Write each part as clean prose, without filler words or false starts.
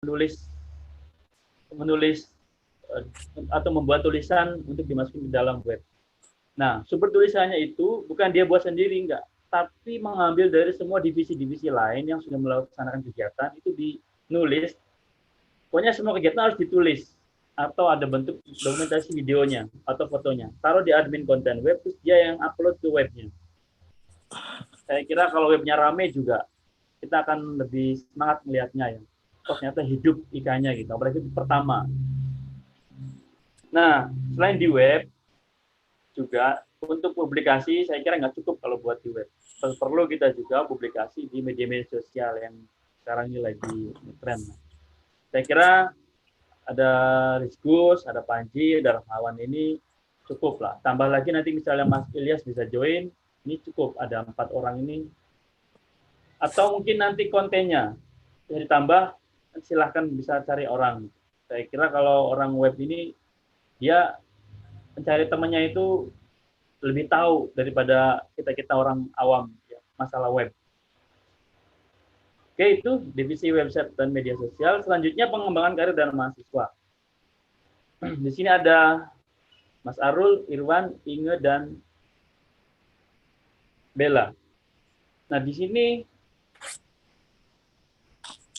menulis menulis atau membuat tulisan untuk dimasukin ke dalam web. Nah, sumber tulisannya itu bukan dia buat sendiri, enggak, tapi mengambil dari semua divisi-divisi lain yang sudah melaksanakan kegiatan itu dinulis. Pokoknya semua kegiatan harus ditulis atau ada bentuk dokumentasi videonya atau fotonya. Taruh di admin konten web, terus dia yang upload ke webnya. Saya kira kalau webnya rame juga, kita akan lebih semangat melihatnya ya. Oh, ternyata hidup ikannya gitu. Apalagi itu pertama. Nah, selain di web, juga untuk publikasi saya kira nggak cukup kalau buat di web. Perlu kita juga publikasi di media-media sosial yang sekarang ini lagi tren. Saya kira ada Rizgus, ada Panji, ada Rahmawan ini cukup lah. Tambah lagi nanti misalnya Mas Ilyas bisa join, ini cukup ada 4 orang ini. Atau mungkin nanti kontennya bisa ditambah, silahkan bisa cari orang. Saya kira kalau orang web ini dia mencari temannya itu lebih tahu daripada kita orang awam ya, masalah web. Oke, itu divisi website dan media sosial. Selanjutnya pengembangan karir dan mahasiswa. Di sini ada Mas Arul, Irwan, Inge, dan Bella. Nah, di sini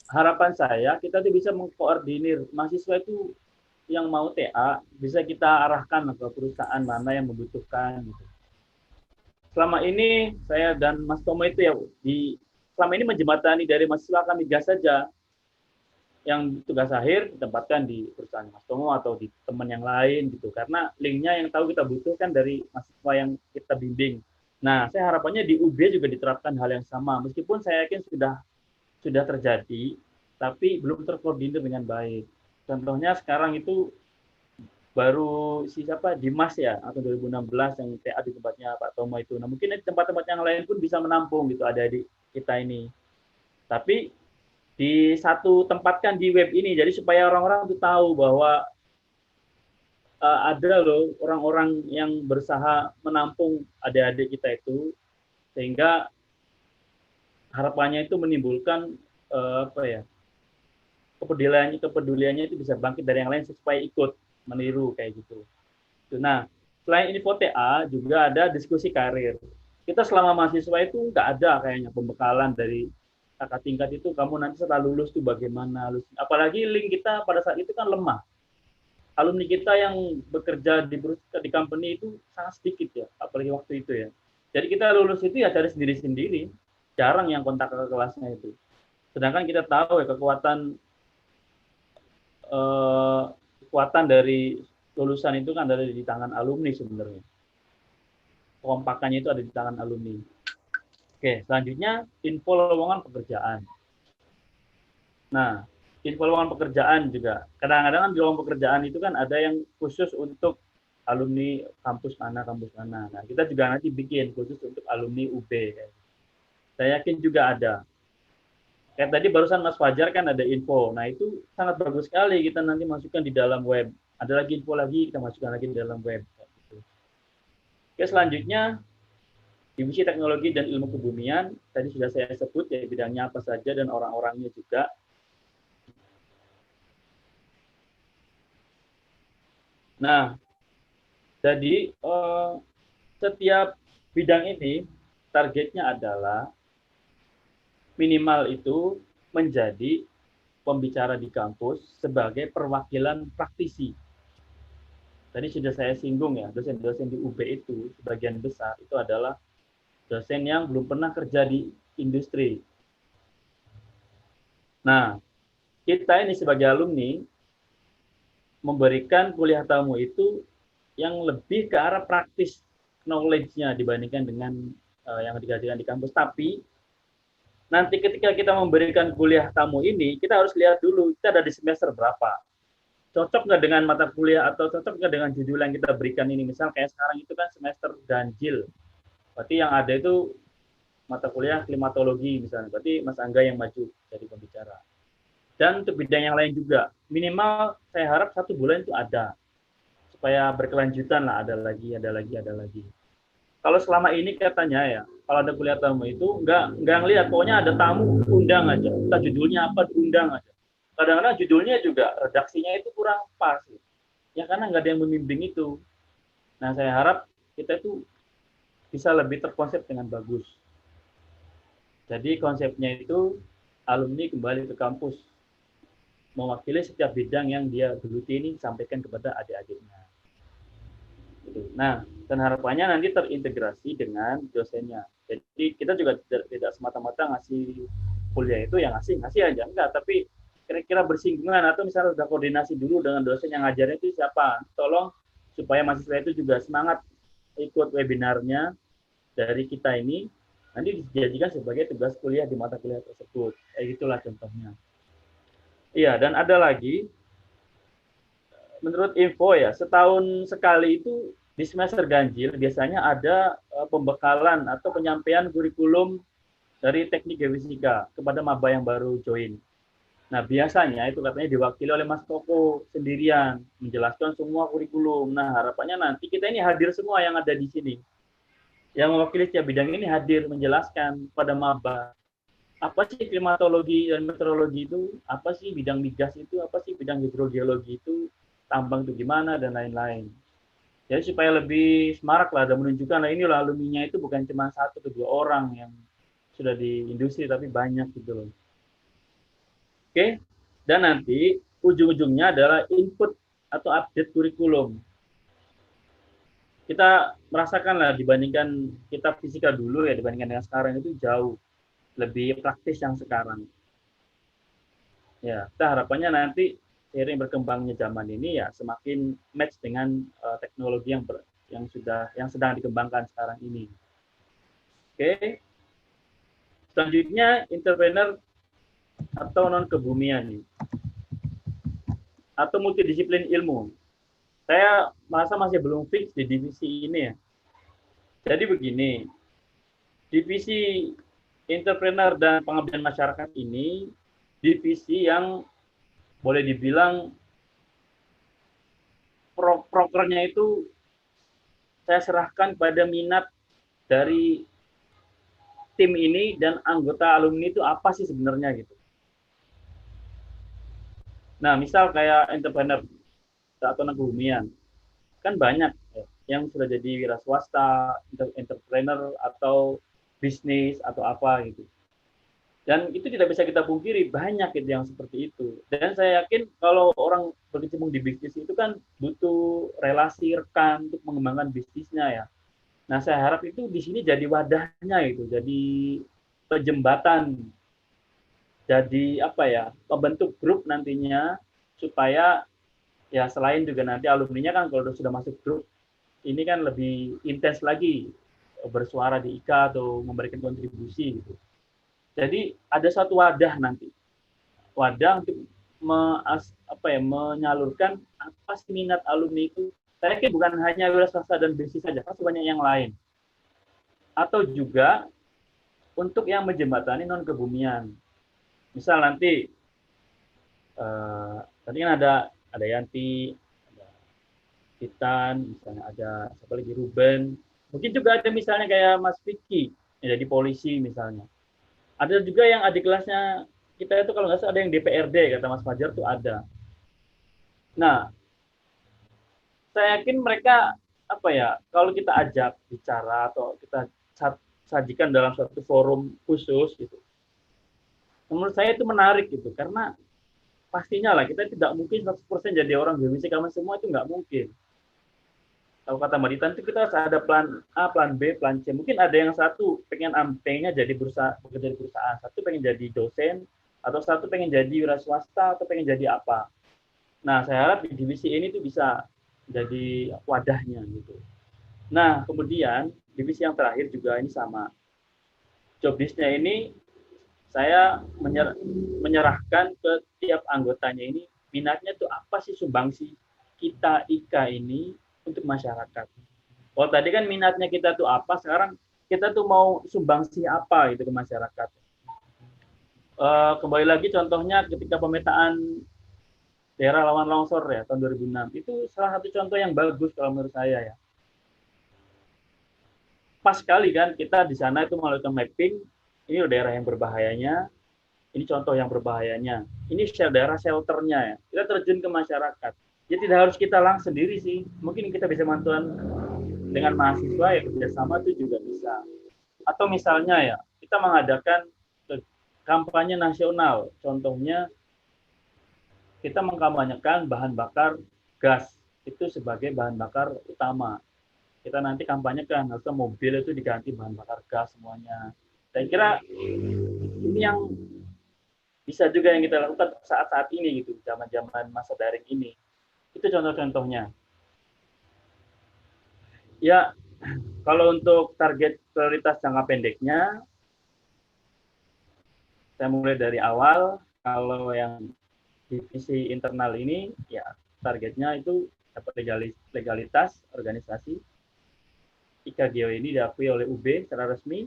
harapan saya kita tuh bisa mengkoordinir mahasiswa itu yang mau TA, bisa kita arahkan ke perusahaan mana yang membutuhkan gitu. Selama ini saya dan Mas Tomo itu ya selama ini menjembatani dari mahasiswa kami gas saja, yang tugas akhir ditempatkan di perusahaan Mas Tomo atau di teman yang lain gitu, karena linknya yang tahu kita butuhkan dari mahasiswa yang kita bimbing. Nah, saya harapannya di UB juga diterapkan hal yang sama, meskipun saya yakin sudah terjadi, tapi belum terkoordinir dengan baik. Contohnya sekarang itu baru siapa Dimas ya, atau 2016 yang TA di tempatnya Pak Tomo itu. Nah, mungkin di tempat-tempat yang lain pun bisa menampung gitu ada di kita ini. Tapi di satu tempatkan di web ini, jadi supaya orang-orang itu tahu bahwa ada loh orang-orang yang berusaha menampung adik-adik kita itu, sehingga harapannya itu menimbulkan apa ya, kepeduliannya itu bisa bangkit dari yang lain supaya ikut meniru kayak gitu. Nah, selain info TA juga ada diskusi karir. Kita selama mahasiswa itu nggak ada kayaknya pembekalan dari kakak tingkat itu, kamu nanti setelah lulus tuh bagaimana. Apalagi link kita pada saat itu kan lemah. Alumni kita yang bekerja di company itu sangat sedikit ya, apalagi waktu itu ya. Jadi kita lulus itu ya cari sendiri-sendiri, jarang yang kontak ke kelasnya itu. Sedangkan kita tahu ya kekuatan dari lulusan itu kan ada di tangan alumni sebenarnya. Kompakannya itu ada di tangan alumni. Oke, selanjutnya info lowongan pekerjaan. Nah, info lowongan pekerjaan juga. Kadang-kadang kan di lowongan pekerjaan itu kan ada yang khusus untuk alumni kampus mana, kampus mana. Nah, kita juga nanti bikin khusus untuk alumni UB. Saya yakin juga ada. Kayak tadi barusan Mas Fajar kan ada info. Nah, itu sangat bagus sekali kita nanti masukkan di dalam web. Ada lagi info lagi, kita masukkan lagi di dalam web. Oke, selanjutnya divisi teknologi dan ilmu kebumian. Tadi sudah saya sebut ya bidangnya apa saja dan orang-orangnya juga. Nah, jadi setiap bidang ini targetnya adalah minimal itu menjadi pembicara di kampus sebagai perwakilan praktisi. Tadi sudah saya singgung ya, dosen-dosen di UB itu sebagian besar itu adalah dosen yang belum pernah kerja di industri. Nah, kita ini sebagai alumni memberikan kuliah tamu itu yang lebih ke arah praktis knowledge-nya dibandingkan dengan yang digajikan di kampus. Tapi nanti ketika kita memberikan kuliah tamu ini, kita harus lihat dulu kita ada di semester berapa. Cocok nggak dengan mata kuliah atau cocok nggak dengan judul yang kita berikan ini. Misal kayak sekarang itu kan semester ganjil. Berarti yang ada itu mata kuliah klimatologi misalnya. Berarti Mas Angga yang maju jadi pembicara. Dan untuk bidang yang lain juga. Minimal saya harap 1 bulan itu ada. Supaya berkelanjutan lah, ada lagi. Kalau selama ini katanya ya, kalau ada kuliah tamu itu nggak ngelihat, pokoknya ada tamu undang aja. Entah judulnya apa diundang aja. kadang-kadang judulnya juga redaksinya itu kurang pas. Ya karena nggak ada yang membimbing itu. Nah, saya harap kita itu bisa lebih terkonsep dengan bagus. Jadi konsepnya itu alumni kembali ke kampus, mewakili setiap bidang yang dia geluti ini sampaikan kepada adik-adiknya. Nah, dan harapannya nanti terintegrasi dengan dosennya. Jadi kita juga tidak semata-mata ngasih kuliah itu yang ngasih aja, enggak, tapi kira-kira bersinggungan atau misalnya sudah koordinasi dulu dengan dosen yang ngajarnya itu siapa. Tolong supaya mahasiswa itu juga semangat ikut webinarnya dari kita ini, nanti dijadikan sebagai tugas kuliah di mata kuliah tersebut. Itulah contohnya. Iya, dan ada lagi, menurut info ya, setahun sekali itu di semester ganjil biasanya ada pembekalan atau penyampaian kurikulum dari teknik geofisika kepada maba yang baru join. Nah, biasanya itu katanya diwakili oleh Mas Koko sendirian, menjelaskan semua kurikulum. Nah, harapannya nanti kita ini hadir semua yang ada di sini. Yang mewakili setiap bidang ini hadir menjelaskan pada maba. Apa sih klimatologi dan meteorologi itu? Apa sih bidang migas itu? Apa sih bidang hidrogeologi itu? Tambang itu gimana? Dan lain-lain. Jadi supaya lebih semarak lah dan menunjukkan, nah inilah alumninya itu bukan cuma 1 atau 2 orang yang sudah di industri, tapi banyak gitu loh. Oke, dan nanti ujung-ujungnya adalah input atau update kurikulum. Kita merasakan lah dibandingkan kita fisika dulu ya, dibandingkan dengan sekarang itu jauh lebih praktis yang sekarang. Ya, kita harapannya nanti seiring berkembangnya zaman ini ya semakin match dengan teknologi yang sedang dikembangkan sekarang ini. Oke. Selanjutnya entrepreneur atau non kebumian nih. Atau multidisiplin ilmu. Saya merasa masih belum fix di divisi ini ya. Jadi begini, divisi entrepreneur dan pengabdian masyarakat ini divisi yang boleh dibilang prokernya itu saya serahkan pada minat dari tim ini dan anggota alumni itu apa sih sebenarnya gitu. Nah, misal kayak entrepreneur atau kebumian, kan banyak ya, yang sudah jadi wira swasta, entrepreneur atau bisnis atau apa gitu. Dan itu tidak bisa kita pungkiri, banyak gitu yang seperti itu. Dan saya yakin kalau orang berkecimpung di bisnis itu kan butuh relasi rekan untuk mengembangkan bisnisnya ya. Nah, saya harap itu di sini jadi wadahnya itu, jadi jembatan, jadi apa ya, membentuk grup nantinya supaya ya selain juga nanti alumninya kan kalau sudah masuk grup ini kan lebih intens lagi bersuara di IKA atau memberikan kontribusi gitu. Jadi ada satu wadah nanti, wadah untuk menyalurkan apa sih minat alumni itu. Saya yakin bukan hanya wira swasta dan bisnis saja, pasti banyak yang lain. Atau juga untuk yang menjembatani non kebumian. Misal nanti tadi kan ada Yanti, ada Titan, misalnya ada siapa lagi, Ruben. Mungkin juga ada misalnya kayak Mas Vicky yang jadi polisi misalnya. Ada juga yang adik kelasnya kita itu kalau nggak salah ada yang DPRD kata Mas Fajar tuh ada. Nah, saya yakin mereka apa ya, kalau kita ajak bicara atau kita sajikan dalam suatu forum khusus gitu, menurut saya itu menarik gitu karena pastinya lah kita tidak mungkin 100% jadi orang geofisika semua, itu nggak mungkin. Kalau kata Mbak Dita itu kita harus ada plan A, plan B, plan C. Mungkin ada yang satu pengennya jadi bekerja di perusahaan, satu pengen jadi dosen, atau satu pengen jadi wira swasta, atau pengen jadi apa. Nah, saya harap di divisi ini tuh bisa jadi wadahnya gitu. Nah, kemudian divisi yang terakhir juga ini sama. Job desk-nya ini saya menyerahkan ke tiap anggotanya ini minatnya tuh apa sih sumbangsi kita IKA ini untuk masyarakat. Kalau tadi kan minatnya kita tuh apa, sekarang kita tuh mau sumbangsi apa gitu ke masyarakat. Kembali lagi contohnya ketika pemetaan daerah rawan longsor ya tahun 2006, itu salah satu contoh yang bagus kalau menurut saya ya. Pas sekali kan kita di sana itu melakukan mapping, ini daerah yang berbahayanya, Ini contoh yang berbahayanya. Ini daerah shelternya ya. Kita terjun ke masyarakat. Jadi tidak harus kita langsung sendiri sih. Mungkin kita bisa bantuan dengan mahasiswa ya, kerjasama itu juga bisa. Atau misalnya ya, kita mengadakan kampanye nasional. Contohnya kita mengkampanyekan bahan bakar gas itu sebagai bahan bakar utama. Kita nanti kampanyekan atau mobil itu diganti bahan bakar gas semuanya. Saya kira ini yang bisa juga yang kita lakukan saat-saat ini gitu, zaman-zaman masa daring ini. Itu contoh-contohnya. Ya, kalau untuk target prioritas jangka pendeknya, saya mulai dari awal. Kalau yang divisi internal ini, ya targetnya itu dapat legalitas organisasi. IKGO ini diakui oleh UB secara resmi,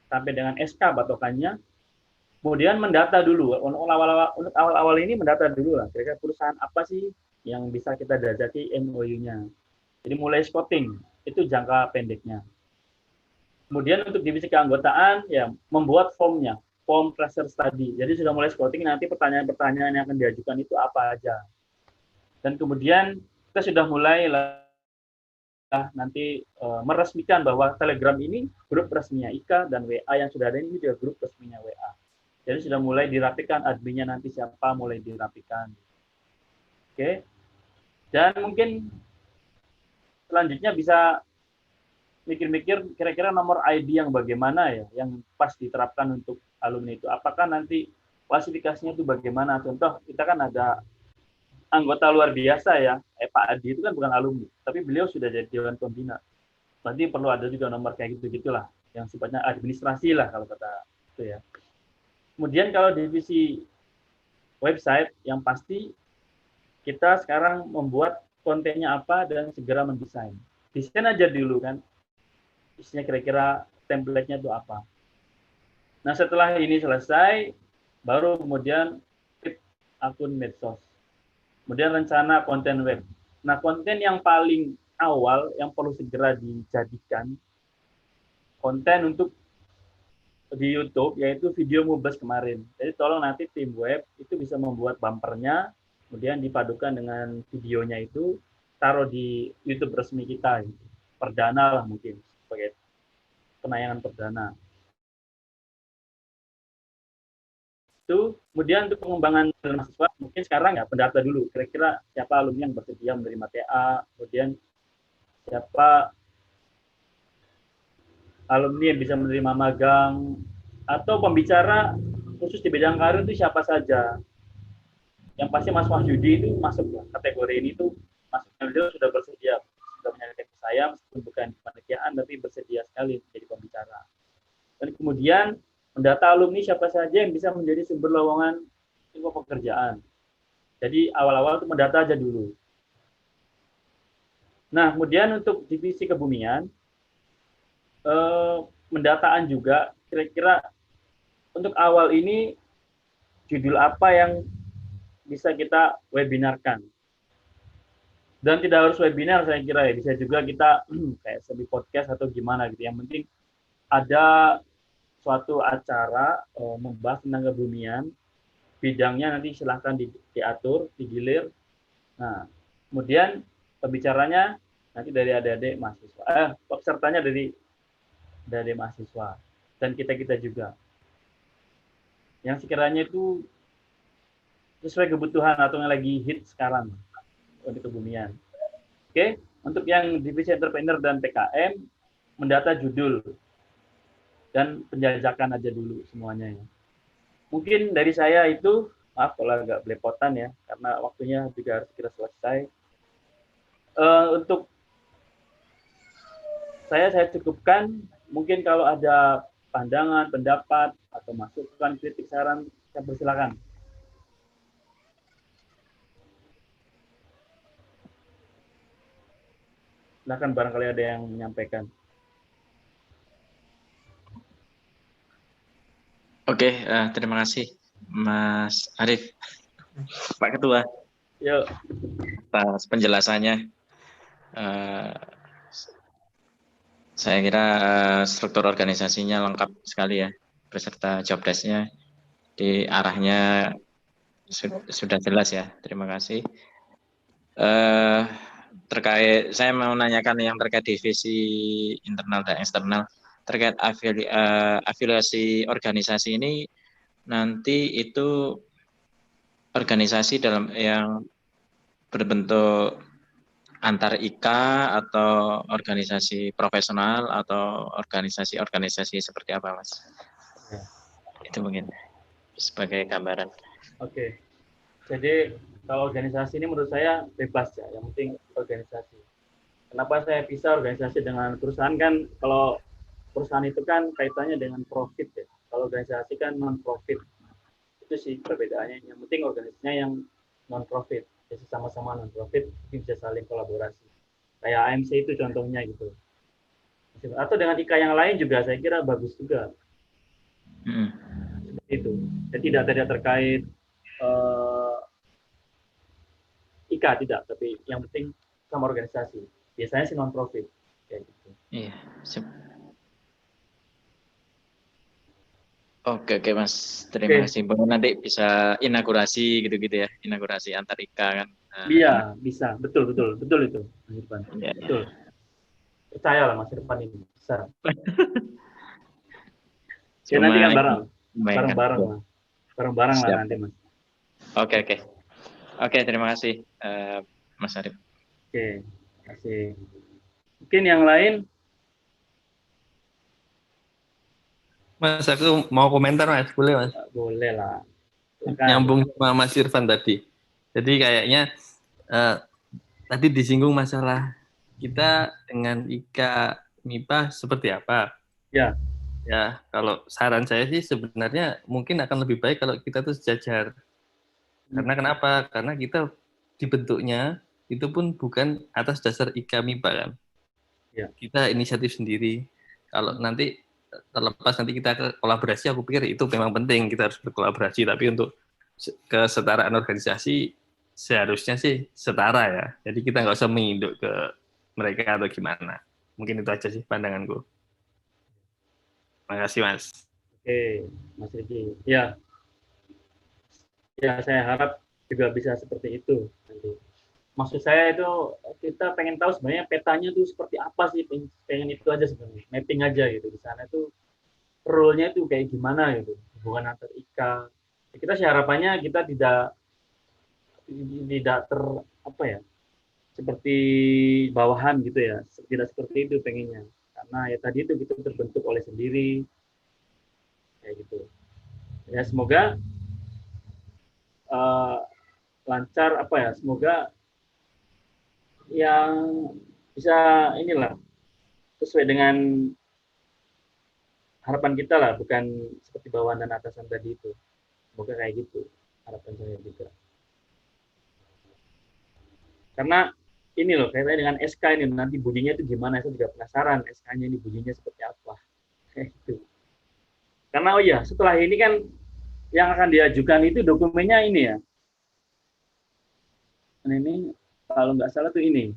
sampai dengan SK patokannya. Kemudian mendata dulu, untuk awal-awal ini mendata dulu lah, kira-kira perusahaan apa sih yang bisa kita jajaki MOU-nya. Jadi mulai scouting, itu jangka pendeknya. Kemudian untuk divisi keanggotaan, ya membuat formnya, form pressure study. Jadi sudah mulai scouting, nanti pertanyaan-pertanyaan yang akan diajukan itu apa aja. Dan kemudian kita sudah mulai nanti meresmikan bahwa Telegram ini grup resminya IKA dan WA yang sudah ada ini juga grup resminya WA. Jadi sudah mulai dirapikan adminnya nanti siapa, mulai dirapikan. Oke. Dan mungkin selanjutnya bisa mikir-mikir kira-kira nomor ID yang bagaimana ya, yang pas diterapkan untuk alumni itu. Apakah nanti klasifikasinya itu bagaimana? Contoh, kita kan ada anggota luar biasa ya, Pak Adi itu kan bukan alumni, tapi beliau sudah jadi Dewan Pembina. Berarti perlu ada juga nomor kayak gitu-gitulah, yang sifatnya administrasi lah kalau kata itu ya. Kemudian kalau divisi website, yang pasti kita sekarang membuat kontennya apa dan segera mendesain. Desain aja dulu kan, isinya kira-kira template-nya itu apa. Nah setelah ini selesai, baru kemudian akun medsos. Kemudian rencana konten web. Nah konten yang paling awal yang perlu segera dijadikan konten untuk di YouTube, yaitu video Mubas kemarin. Jadi tolong nanti tim web itu bisa membuat bumpernya, kemudian dipadukan dengan videonya itu, taruh di YouTube resmi kita. Perdana lah mungkin, sebagai penayangan perdana. Itu kemudian untuk pengembangan mahasiswa, mungkin sekarang ya pendata dulu. Kira-kira siapa alumni yang bersedia menerima TA, kemudian siapa alumni yang bisa menerima magang, atau pembicara khusus di bidang karir itu siapa saja. Yang pasti Mas Wahyudi itu masuk kategori ini tuh, Mas Wahyudi sudah bersedia, sudah menyerahkan ke saya, meskipun bukan kepanitiaan, tapi bersedia sekali menjadi pembicara. Dan kemudian mendata alumni siapa saja yang bisa menjadi sumber lowongan info pekerjaan. Jadi awal-awal itu mendata aja dulu. Nah, kemudian untuk divisi kebumian, mendataan juga kira-kira untuk awal ini judul apa yang bisa kita webinarkan. Dan tidak harus webinar saya kira ya, bisa juga kita kayak seperti podcast atau gimana gitu. Yang penting ada suatu acara membahas tentang kebumian, bidangnya nanti silahkan diatur, digilir. Nah, kemudian pembicaranya nanti dari adik-adik mahasiswa, pesertanya dari mahasiswa dan kita juga. Yang sekiranya itu sesuai kebutuhan atau yang lagi hit sekarang untuk kebumian. Oke, untuk yang divisi entrepreneur dan PKM, mendata judul dan penjajakan aja dulu semuanya ya. Mungkin dari saya itu, maaf kalau agak belepotan ya, karena waktunya juga harus segera selesai. Untuk saya cukupkan, mungkin kalau ada pandangan, pendapat, atau masukan, kritik, saran, saya persilakan. Silakan barangkali ada yang menyampaikan. Oke, terima kasih Mas Arief, Pak Ketua, Yuk. atas penjelasannya. Saya kira struktur organisasinya lengkap sekali ya, beserta job desk-nya. Di arahnya sudah jelas ya. Terima kasih. Terkait saya mau menanyakan yang terkait divisi internal dan eksternal terkait afiliasi organisasi ini nanti itu organisasi dalam yang berbentuk antar IKA atau organisasi profesional atau organisasi-organisasi seperti apa, Mas? Ya. Itu mungkin sebagai gambaran. Oke. Jadi kalau organisasi ini menurut saya bebas ya, yang penting organisasi. Kenapa saya pisah organisasi dengan perusahaan kan? Kalau perusahaan itu kan kaitannya dengan profit ya. Kalau organisasi kan non profit. Itu sih perbedaannya. Yang penting organisasinya yang non profit. Jadi sama-sama non profit bisa saling kolaborasi. Kayak AMC itu contohnya gitu. Atau dengan IKA yang lain juga saya kira bagus juga. Seperti itu. Jadi tidak terkait IKA tidak, tapi yang penting sama organisasi. Biasanya sih non profit kayak gitu. Iya. Oke Mas, terima kasih. Mungkin nanti bisa inaugurasi gitu-gitu ya, inaugurasi antar IKA kan. Iya, bisa. Betul itu, Mas Irfan. Ya, Betul. Percayalah Mas Irfan ini bisa. Ya nanti kan bareng-bareng lah. Bareng-bareng lah Siap. nanti Mas. Oke, terima kasih Mas Arif. Oke, terima kasih. Mungkin yang lain? Mas, aku mau komentar Mas, boleh Mas? Boleh lah. Nyambung sama Mas Irfan tadi. Jadi kayaknya tadi disinggung masalah kita dengan IKA MIPA seperti apa. Ya. Ya, kalau saran saya sih sebenarnya mungkin akan lebih baik kalau kita tuh sejajar. Karena kenapa? Karena kita dibentuknya itu pun bukan atas dasar IKA MIPA kan. Ya. Kita inisiatif sendiri. Kalau nanti terlepas nanti kita ke kolaborasi, aku pikir itu memang penting, kita harus berkolaborasi, tapi untuk kesetaraan organisasi seharusnya sih setara ya, jadi kita nggak usah menginduk ke mereka atau gimana. Mungkin itu aja sih pandanganku. Terima kasih Mas. Oke, Mas Riki. Ya, saya harap juga bisa seperti itu nanti. Maksud saya itu kita pengen tahu sebenarnya petanya itu seperti apa sih, pengen itu aja sebenarnya, mapping aja gitu di sana itu role-nya itu kayak gimana gitu, hubungan antar IKA. Kita sih harapannya kita tidak apa ya, seperti bawahan gitu ya, tidak seperti itu pengennya, karena ya tadi itu kita terbentuk oleh sendiri kayak gitu ya. Semoga lancar apa ya, semoga yang bisa inilah sesuai dengan harapan kita lah, bukan seperti bawahan dan atasan tadi itu. Semoga kayak gitu harapan saya juga. Karena ini loh, kaitannya dengan SK ini nanti bunyinya itu gimana, saya juga penasaran SK-nya ini bunyinya seperti apa. Kayak gitu. Karena oh ya, setelah ini kan yang akan diajukan itu dokumennya ini ya. Ini kalau nggak salah tuh ini.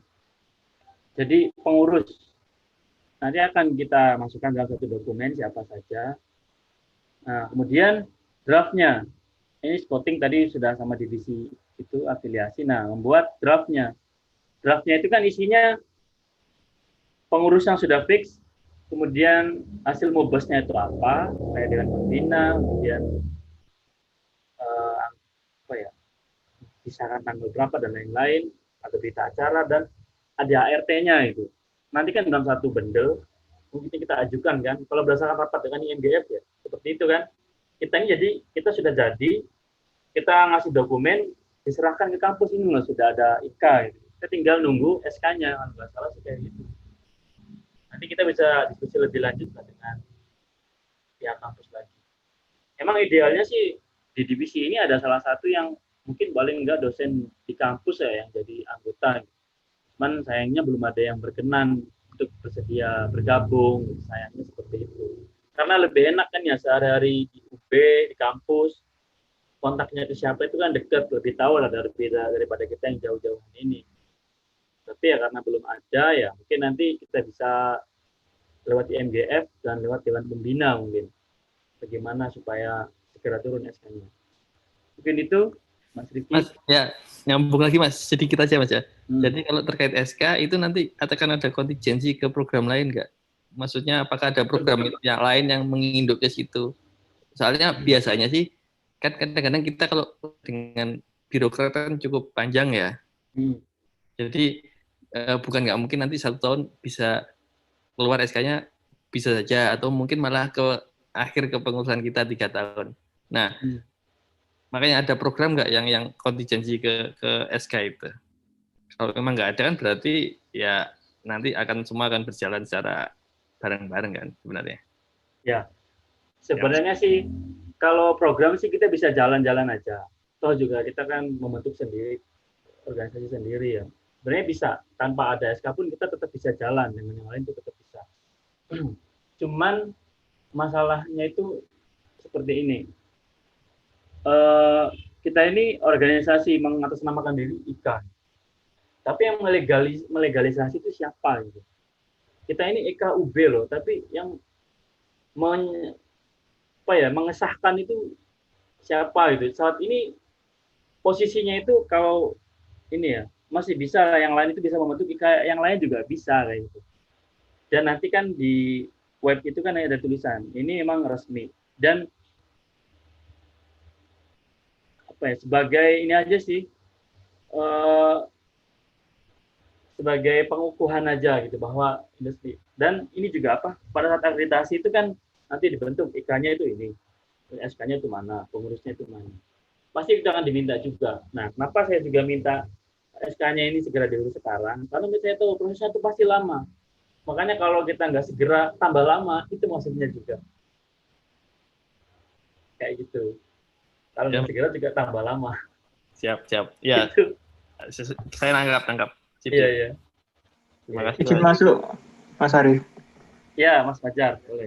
Jadi pengurus nanti akan kita masukkan dalam satu dokumen siapa saja. Nah, kemudian draftnya, ini spotting tadi sudah sama divisi itu afiliasi. Nah, membuat draftnya. Draftnya itu kan isinya pengurus yang sudah fix, kemudian hasil mubasnya itu apa, kayak dengan pembina, kemudian apa ya, kisaran tanggal berapa dan lain-lain, atau berita acara, dan ada ART-nya itu. Nanti kan dalam satu bundle, mungkin kita ajukan kan, kalau berdasarkan rapat dengan IMGF ya, seperti itu kan. Kita ini jadi, kita sudah jadi, kita ngasih dokumen, diserahkan ke kampus ini loh, sudah ada IKA gitu. Kita tinggal nunggu SK-nya, kalau nggak salah sih kayak gitu. Nanti kita bisa diskusi lebih lanjut lah dengan pihak kampus lagi. Emang idealnya sih di divisi ini ada salah satu yang mungkin paling enggak dosen di kampus ya yang jadi anggota. Cuman sayangnya belum ada yang berkenan untuk bersedia bergabung. Sayangnya seperti itu. Karena lebih enak kan ya sehari-hari di UB, di kampus, kontaknya ke siapa itu kan dekat, lebih tahu lah daripada kita yang jauh-jauhan ini. Tapi ya karena belum ada ya mungkin nanti kita bisa lewat IMGF dan lewat Dewan Pembina mungkin. Bagaimana supaya segera turun SK-nya. Mungkin itu Mas Riki. Mas, ya nyambung lagi Mas, sedikit aja Mas ya. Jadi kalau terkait SK itu nanti akan ada kontingensi ke program lain nggak? Maksudnya apakah ada program yang lain yang menginduk ke situ? Soalnya biasanya sih kan kadang-kadang kita kalau dengan birokrat kan cukup panjang ya. Jadi bukan nggak mungkin nanti 1 tahun bisa keluar SK-nya bisa saja, atau mungkin malah ke akhir kepengurusan kita 3 tahun. Nah, makanya ada program nggak yang kontingensi ke SK itu? Kalau memang nggak ada kan berarti ya nanti semua akan berjalan secara bareng-bareng kan sebenarnya. Ya, sebenarnya sih kalau program sih kita bisa jalan-jalan aja. Toh juga kita kan membentuk sendiri, organisasi sendiri ya. Sebenarnya bisa, tanpa ada SK pun kita tetap bisa jalan, dengan yang lain itu tetap bisa. Cuman masalahnya itu seperti ini. Kita ini organisasi mengatasnamakan diri IKA. Tapi yang melegalisasi itu siapa gitu. Kita ini IKA UB loh, tapi yang mengesahkan itu siapa gitu. Saat ini posisinya itu kalau ini ya masih bisa lah, yang lain itu bisa membentuk IKA, yang lain juga bisa kayak gitu. Dan nanti kan di web itu kan ada tulisan ini memang resmi, dan sebagai ini aja sih, sebagai pengukuhan aja gitu bahwa industri. Dan ini juga pada saat akreditasi itu kan nanti dibentuk IK-nya itu ini, SK-nya itu mana, pengurusnya itu mana, pasti kita akan diminta juga. Nah, kenapa saya juga minta SK-nya ini segera diurus sekarang? Karena saya tahu prosesnya itu pasti lama. Makanya kalau kita nggak segera, tambah lama, itu maksudnya juga. Kayak gitu. Kalau nggak segera juga tambah lama. Siap. Ya, gitu. Saya nangkap. Iya. Terima kasih. Izin masuk, Mas Arif. Ya, Mas Fajar, boleh.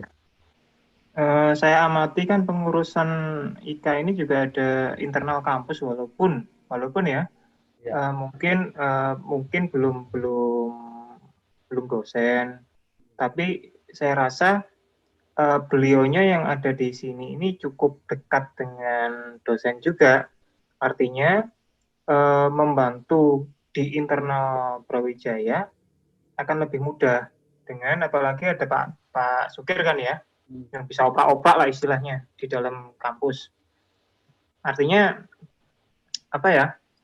Saya amati kan pengurusan IKA ini juga ada internal kampus, walaupun ya. Mungkin belum dosen, tapi saya rasa beliaunya yang ada di sini ini cukup dekat dengan dosen juga, artinya membantu di internal Brawijaya akan lebih mudah, dengan apalagi ada Pak Sukir kan ya, yang bisa opak-opak lah istilahnya di dalam kampus. Artinya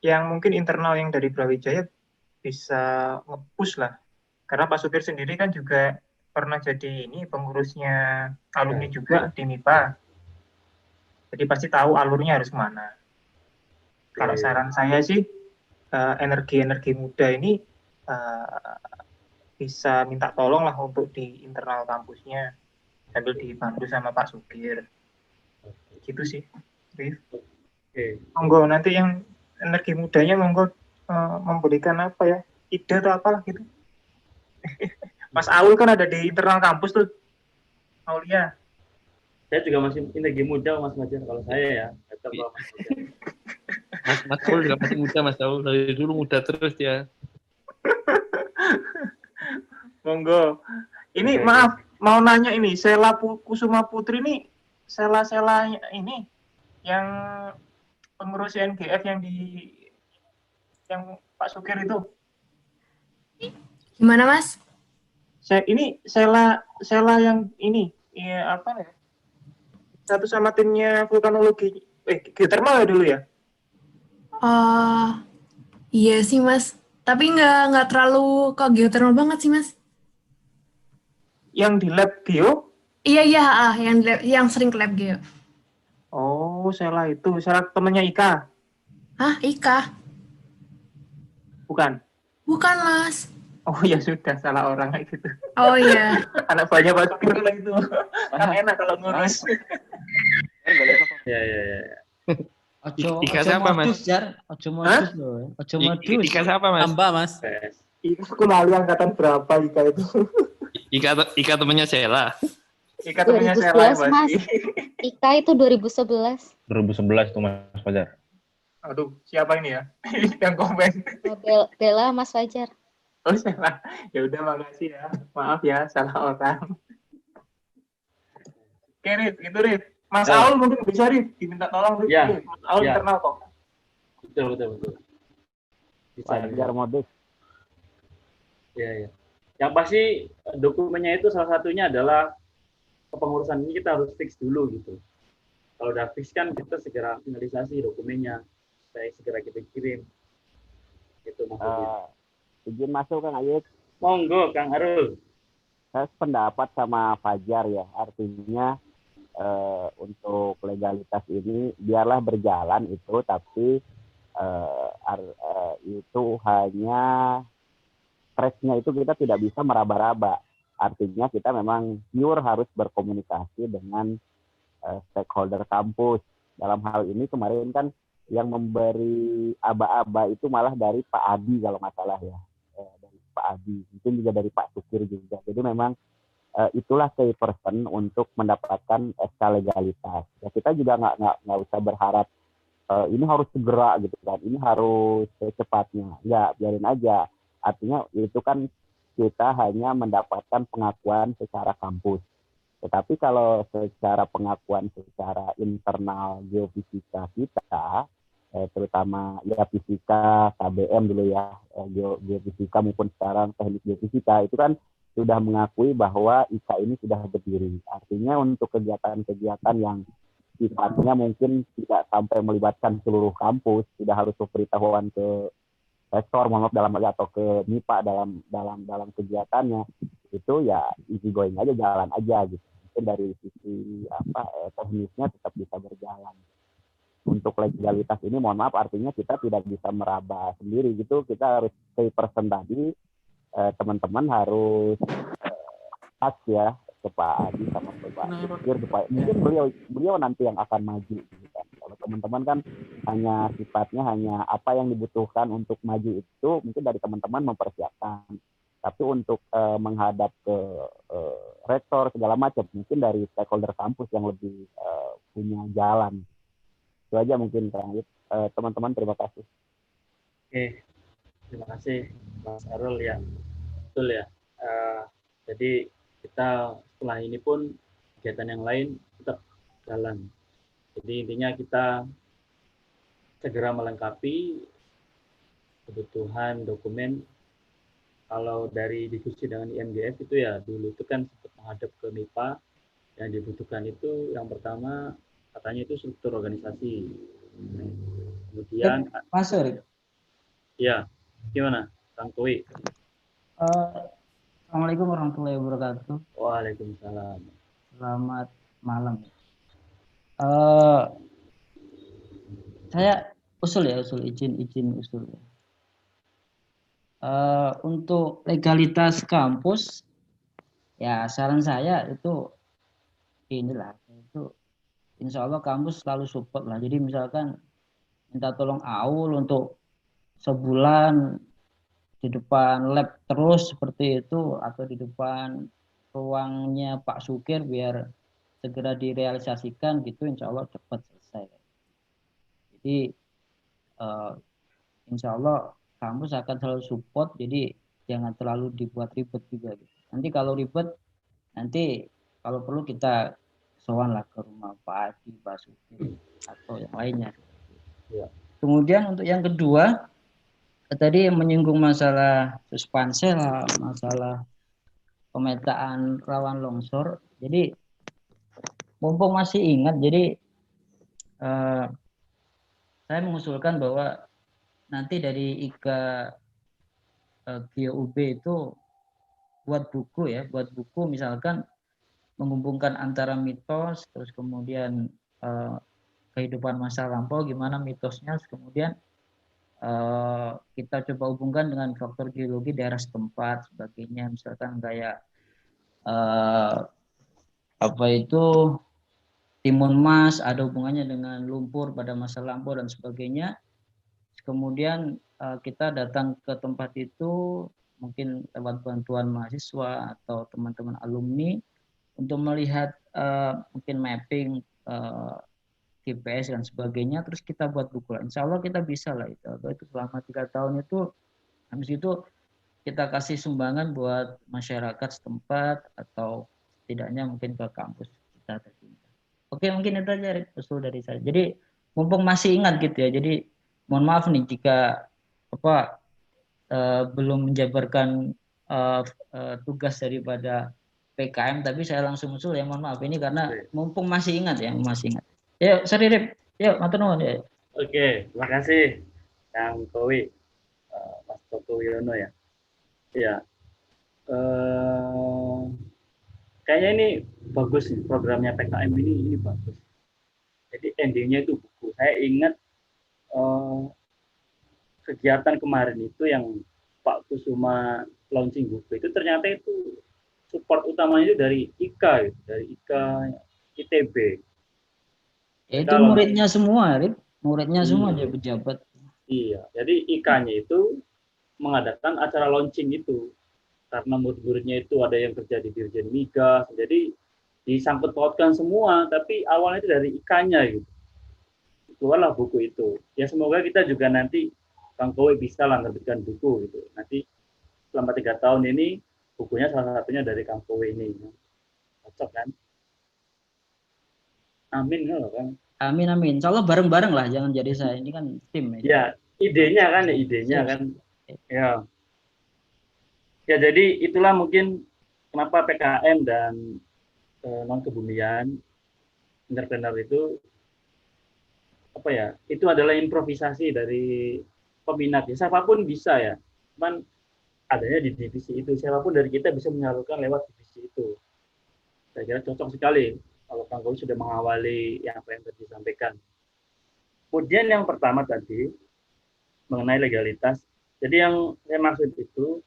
yang mungkin internal yang dari Brawijaya bisa nge-push lah, karena Pak Sukir sendiri kan juga pernah jadi pengurusnya alumni juga di MIPA, jadi pasti tahu alurnya harus kemana. Kalau saran saya sih energi muda ini bisa minta tolong lah untuk di internal kampusnya sambil dibantu sama Pak Sukir. Gitu sih, Rif. Monggo nanti yang energi mudanya monggo memberikan ide atau apalah gitu. Mas Aul kan ada di internal kampus tuh, Aulia. Saya juga masih energi muda, Mas Fajar, kalau saya ya. Mas Aul juga masih muda, Mas Aul dari dulu muda terus ya. Monggo. Ini maaf, mau nanya ini, Sela Kusuma Putri ini, Sela ini yang pengurus NGF yang Pak Sukir itu. Gimana, Mas? Ini Sela yang ini, satu sama timnya vulkanologi, geotermal ya dulu ya? Iya sih, Mas. Tapi nggak terlalu ke geotermal banget sih, Mas. Yang di lab geo? Iya, yang sering ke lab geo. Oh, Sela temannya Ika. Hah, Ika? Bukan? Bukan, Mas. Oh ya sudah, salah orang kayak gitu. Oh iya. Anak banyak Pak Sukir lah itu. Kan enak kalau ngurus. Ya. Ika siapa, Mas? Ojo modus loh. Ojo modus. Ika siapa, Mas? Tambah, Mas. Aku lali angkatan berapa Ika itu? Ika temannya Sela. Ika temannya Sela, Mas. Ika itu 2011. 2011 tuh Mas Fajar. Aduh, siapa ini ya? Yang komen. Bella, Mas Fajar. Oh, salah. Ya udah, makasih ya. Maaf ya, salah orang. Oke, Rif, itu Rif. Mas Aul mungkin bisa diminta tolong. Ya, Mas Aul ya. internal kok. Betul. Bisa. Wajar modus. Ya. Yang pasti dokumennya itu salah satunya adalah kepengurusan ini kita harus fix dulu gitu. Kalau udah fix kan kita segera finalisasi dokumennya, segera kita kirim. Itu maksudnya. Izin masuk Kang Ayut. Monggo Kang Arul. Saya sependapat sama Fajar ya, artinya untuk legalitas ini biarlah berjalan itu, tapi itu hanya stresnya itu kita tidak bisa meraba-raba. Artinya kita memang pure harus berkomunikasi dengan stakeholder kampus. Dalam hal ini kemarin kan yang memberi aba-aba itu malah dari Pak Adi kalau nggak salah ya, dari Pak Adi, mungkin juga dari Pak Sukir juga. Jadi memang itulah key person untuk mendapatkan SK legalitas. Ya, kita juga nggak usah berharap ini harus segera gitu kan, ini harus secepatnya. Ya biarin aja. Artinya itu kan kita hanya mendapatkan pengakuan secara kampus. Tetapi kalau secara pengakuan secara internal geofisika kita, terutama ya fisika, KBM dulu ya, geofisika maupun sekarang teknik geofisika, itu kan sudah mengakui bahwa IKA ini sudah berdiri. Artinya untuk kegiatan-kegiatan yang sifatnya mungkin tidak sampai melibatkan seluruh kampus, tidak harus pemberitahuan ke rektor, dalam atau ke MIPA dalam kegiatannya, itu ya easy going aja, jalan aja gitu. Mungkin dari sisi teknisnya tetap bisa berjalan. Untuk legalitas ini mohon maaf, artinya kita tidak bisa meraba sendiri gitu. Kita harus stay person tadi, teman-teman harus touch ya ke Pak Adi sama ke Pak Sukir, supaya mungkin beliau nanti yang akan maju gitu kan. Kalau teman-teman kan hanya sifatnya hanya apa yang dibutuhkan untuk maju itu mungkin dari teman-teman mempersiapkan, tapi untuk menghadap ke rektor segala macam mungkin dari stakeholder kampus yang lebih punya jalan. Itu aja mungkin Kang Yud. Teman-teman terima kasih. Oke, terima kasih Mas Arul ya. Betul ya. Jadi kita setelah ini pun kegiatan yang lain tetap jalan. Jadi intinya kita segera melengkapi kebutuhan dokumen. Kalau dari diskusi dengan IMGF itu ya dulu itu kan sempat menghadap ke MIPA, yang dibutuhkan itu yang pertama katanya itu struktur organisasi. Kemudian Mas Erik. Ya, gimana Kang Kui? Assalamualaikum warahmatullahi wabarakatuh. Waalaikumsalam. Selamat malam. Saya izin usul. Untuk legalitas kampus, ya saran saya itu inilah, itu insya Allah kampus selalu support lah. Jadi misalkan minta tolong Aul untuk sebulan di depan lab terus seperti itu, atau di depan ruangnya Pak Sukir biar segera direalisasikan gitu, insya Allah cepat selesai. Jadi insya Allah kampus akan selalu support, jadi jangan terlalu dibuat ribet juga gitu. Nanti kalau ribet, nanti kalau perlu kita sowan lah ke rumah Pak Adi, Pak Sukir atau yang lainnya. Ya. Kemudian untuk yang kedua, tadi menyinggung masalah suspansel, masalah pemetaan rawan longsor. Jadi mumpung masih ingat, jadi saya mengusulkan bahwa nanti dari IKA GUB itu buat buku misalkan menghubungkan antara mitos, terus kemudian kehidupan masa lampau, gimana mitosnya, kemudian kita coba hubungkan dengan faktor geologi daerah setempat sebagainya, misalkan kayak timun emas ada hubungannya dengan lumpur pada masa lampau dan sebagainya. Kemudian kita datang ke tempat itu mungkin lewat bantuan mahasiswa atau teman-teman alumni untuk melihat mungkin mapping GPS dan sebagainya, terus kita buat buku. Insya Allah kita bisa lah itu. Itu selama 3 tahun itu, habis itu kita kasih sumbangan buat masyarakat setempat atau setidaknya mungkin ke kampus kita tercinta. Oke, mungkin itu aja Rip, usul dari saya. Jadi mumpung masih ingat gitu ya. Jadi mohon maaf nih jika belum menjabarkan tugas daripada PKM, tapi saya langsung usul ya, mohon maaf ini karena mumpung masih ingat ya, masih ingat. Yuk, sorry Rip. Yuk, matur nuwun ya. Oke, terima kasih Kang Kowi, Mas Toto Wiono ya. Ya, kayaknya ini bagus nih programnya PKM ini bagus. Jadi endingnya itu buku. Saya ingat kegiatan kemarin itu yang Pak Kusuma launching buku itu ternyata itu support utamanya itu dari IKA, gitu, dari IKA ITB. Itu muridnya semua, Rip. Muridnya semua dia pejabat. Iya, jadi IKA-nya itu mengadakan acara launching itu. Karena murid-muridnya itu ada yang kerja di Dirjen Migas, jadi disangkut pautkan semua, tapi awalnya itu dari IKA-nya gitu. Keluarlah buku itu. Ya semoga kita juga nanti Kang Kowe bisa lah menerbitkan buku gitu. Nanti selama 3 tahun ini bukunya salah satunya dari Kang Kowe ini. Cocok kan? Amin ya kan? Amin amin. Insya Allah bareng-bareng lah, jangan jadi saya. Ini kan tim. Ya, idenya kan ya, idenya kan. Ya. Ya, jadi itulah mungkin kenapa PKM dan non-kebumian entrepreneur itu apa ya? Itu adalah improvisasi dari peminat. Ya, siapapun bisa ya. Cuman adanya di divisi itu. Siapapun dari kita bisa menyalurkan lewat divisi itu. Saya kira cocok sekali kalau Kang Kowi sudah mengawali yang apa yang tadi disampaikan. Kemudian yang pertama tadi mengenai legalitas. Jadi yang saya maksud itu,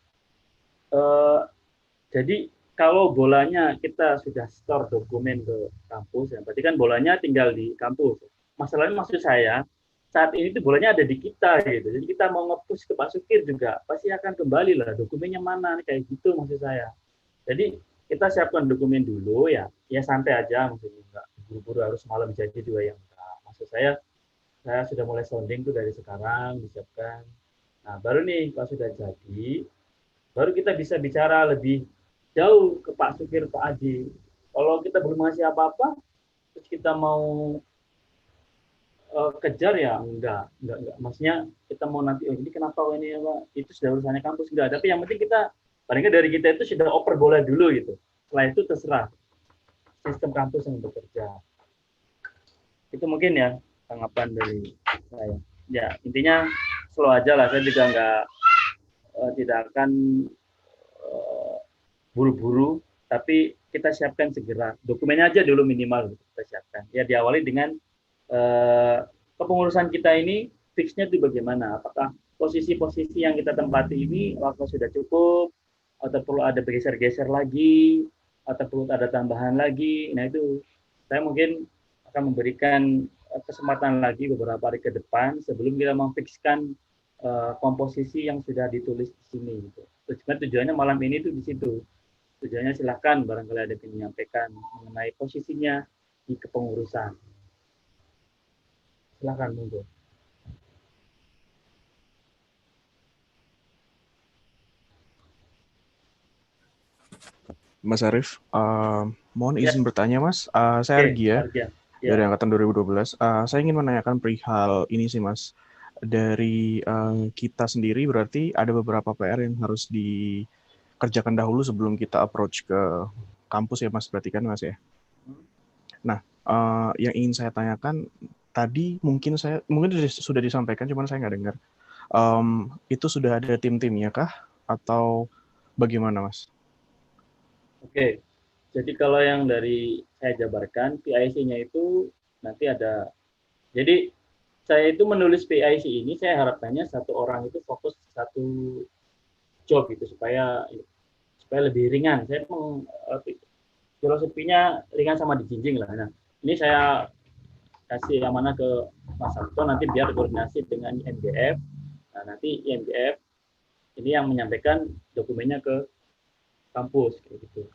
jadi kalau bolanya kita sudah store dokumen ke kampus, ya, berarti kan bolanya tinggal di kampus. Masalahnya maksud saya saat ini tuh bolanya ada di kita gitu. Jadi kita mau nge-push ke Pak Sukir juga pasti akan kembali lah dokumennya mana kayak gitu maksud saya. Jadi kita siapkan dokumen dulu ya santai aja, maksudnya enggak buru-buru harus malam jadi juga yang enggak. Maksud saya sudah mulai sounding tuh dari sekarang disiapkan. Nah baru nih kalau sudah jadi, baru kita bisa bicara lebih jauh ke Pak Sukir, Pak Aji. Kalau kita belum ngasih apa-apa, terus kita mau kejar ya enggak. Maksudnya kita mau nanti ini kenapa ini apa? Itu sudah urusannya kampus enggak. Tapi yang penting kita paling nggak dari kita itu sudah oper bola dulu gitu. Setelah itu terserah sistem kampus yang bekerja. Itu mungkin ya tanggapan dari saya. Ya intinya slow aja lah. Saya juga tidak akan buru-buru, tapi kita siapkan segera. Dokumennya aja dulu minimal kita siapkan. Ya diawali dengan kepengurusan kita ini fixnya itu bagaimana? Apakah posisi-posisi yang kita tempati ini apakah sudah cukup? Atau perlu ada bergeser-geser lagi, atau perlu ada tambahan lagi. Nah itu saya mungkin akan memberikan kesempatan lagi beberapa hari ke depan sebelum kita memfikskan komposisi yang sudah ditulis di sini. Gitu. Tujuannya malam ini tuh di situ. Tujuannya silakan barangkali ada yang menyampaikan mengenai posisinya di kepengurusan. Silakan monggo. Mas Arief, mohon izin bertanya Mas, saya Argi ya, dari Angkatan 2012. Saya ingin menanyakan perihal ini sih Mas, dari kita sendiri berarti ada beberapa PR yang harus dikerjakan dahulu sebelum kita approach ke kampus ya Mas, berarti kan Mas ya? Nah, yang ingin saya tanyakan, tadi mungkin sudah disampaikan, cuman saya nggak dengar. Itu sudah ada tim-timnya kah? Atau bagaimana Mas? Oke, jadi kalau yang dari saya jabarkan, PIC-nya itu nanti ada. Jadi saya itu menulis PIC ini, saya harapannya satu orang itu fokus satu job gitu supaya lebih ringan. Saya filosofinya ringan sama dijinjing lah. Nah, ini saya kasih amanah ke Mas Sabto nanti biar koordinasi dengan IMGF. Nah, nanti IMGF ini yang menyampaikan dokumennya ke kampus gitu.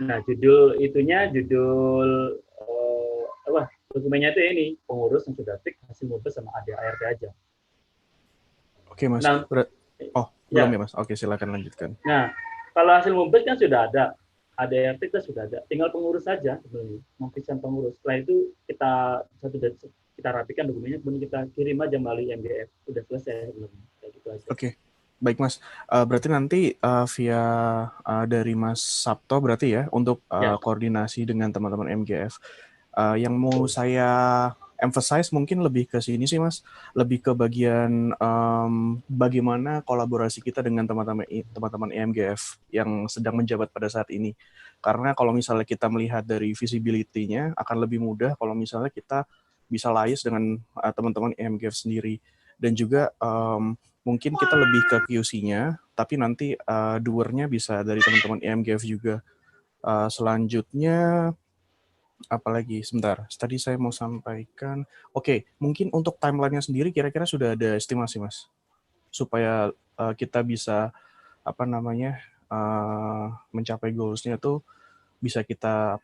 Nah, judul dokumennya itu ini pengurus yang sudah fix hasil mubes sama ART aja. Oke Mas. Belum ya Mas. Oke silakan lanjutkan. Nah, kalau hasil mubes kan sudah ada ADRT kita sudah ada, tinggal pengurus saja sebenarnya, memfixkan pengurus. Setelah itu kita rapikan dokumennya, kemudian kita kirim aja melalui MGF, udah selesai sebelumnya. Kayak gitu aja. Oke. Baik Mas, berarti nanti via dari Mas Sabto berarti ya untuk koordinasi dengan teman-teman MGF. Yang mau saya emphasize mungkin lebih ke sini sih Mas, lebih ke bagian bagaimana kolaborasi kita dengan teman-teman MGF yang sedang menjabat pada saat ini. Karena kalau misalnya kita melihat dari visibility-nya akan lebih mudah kalau misalnya kita bisa liaise dengan teman-teman MGF sendiri. Dan juga mungkin kita lebih ke QC-nya, tapi nanti doer-nya bisa dari teman-teman EMGF juga. Selanjutnya, apalagi sebentar, tadi saya mau sampaikan, oke, mungkin untuk timeline-nya sendiri kira-kira sudah ada estimasi, Mas? Supaya kita bisa, mencapai goals-nya tuh bisa kita,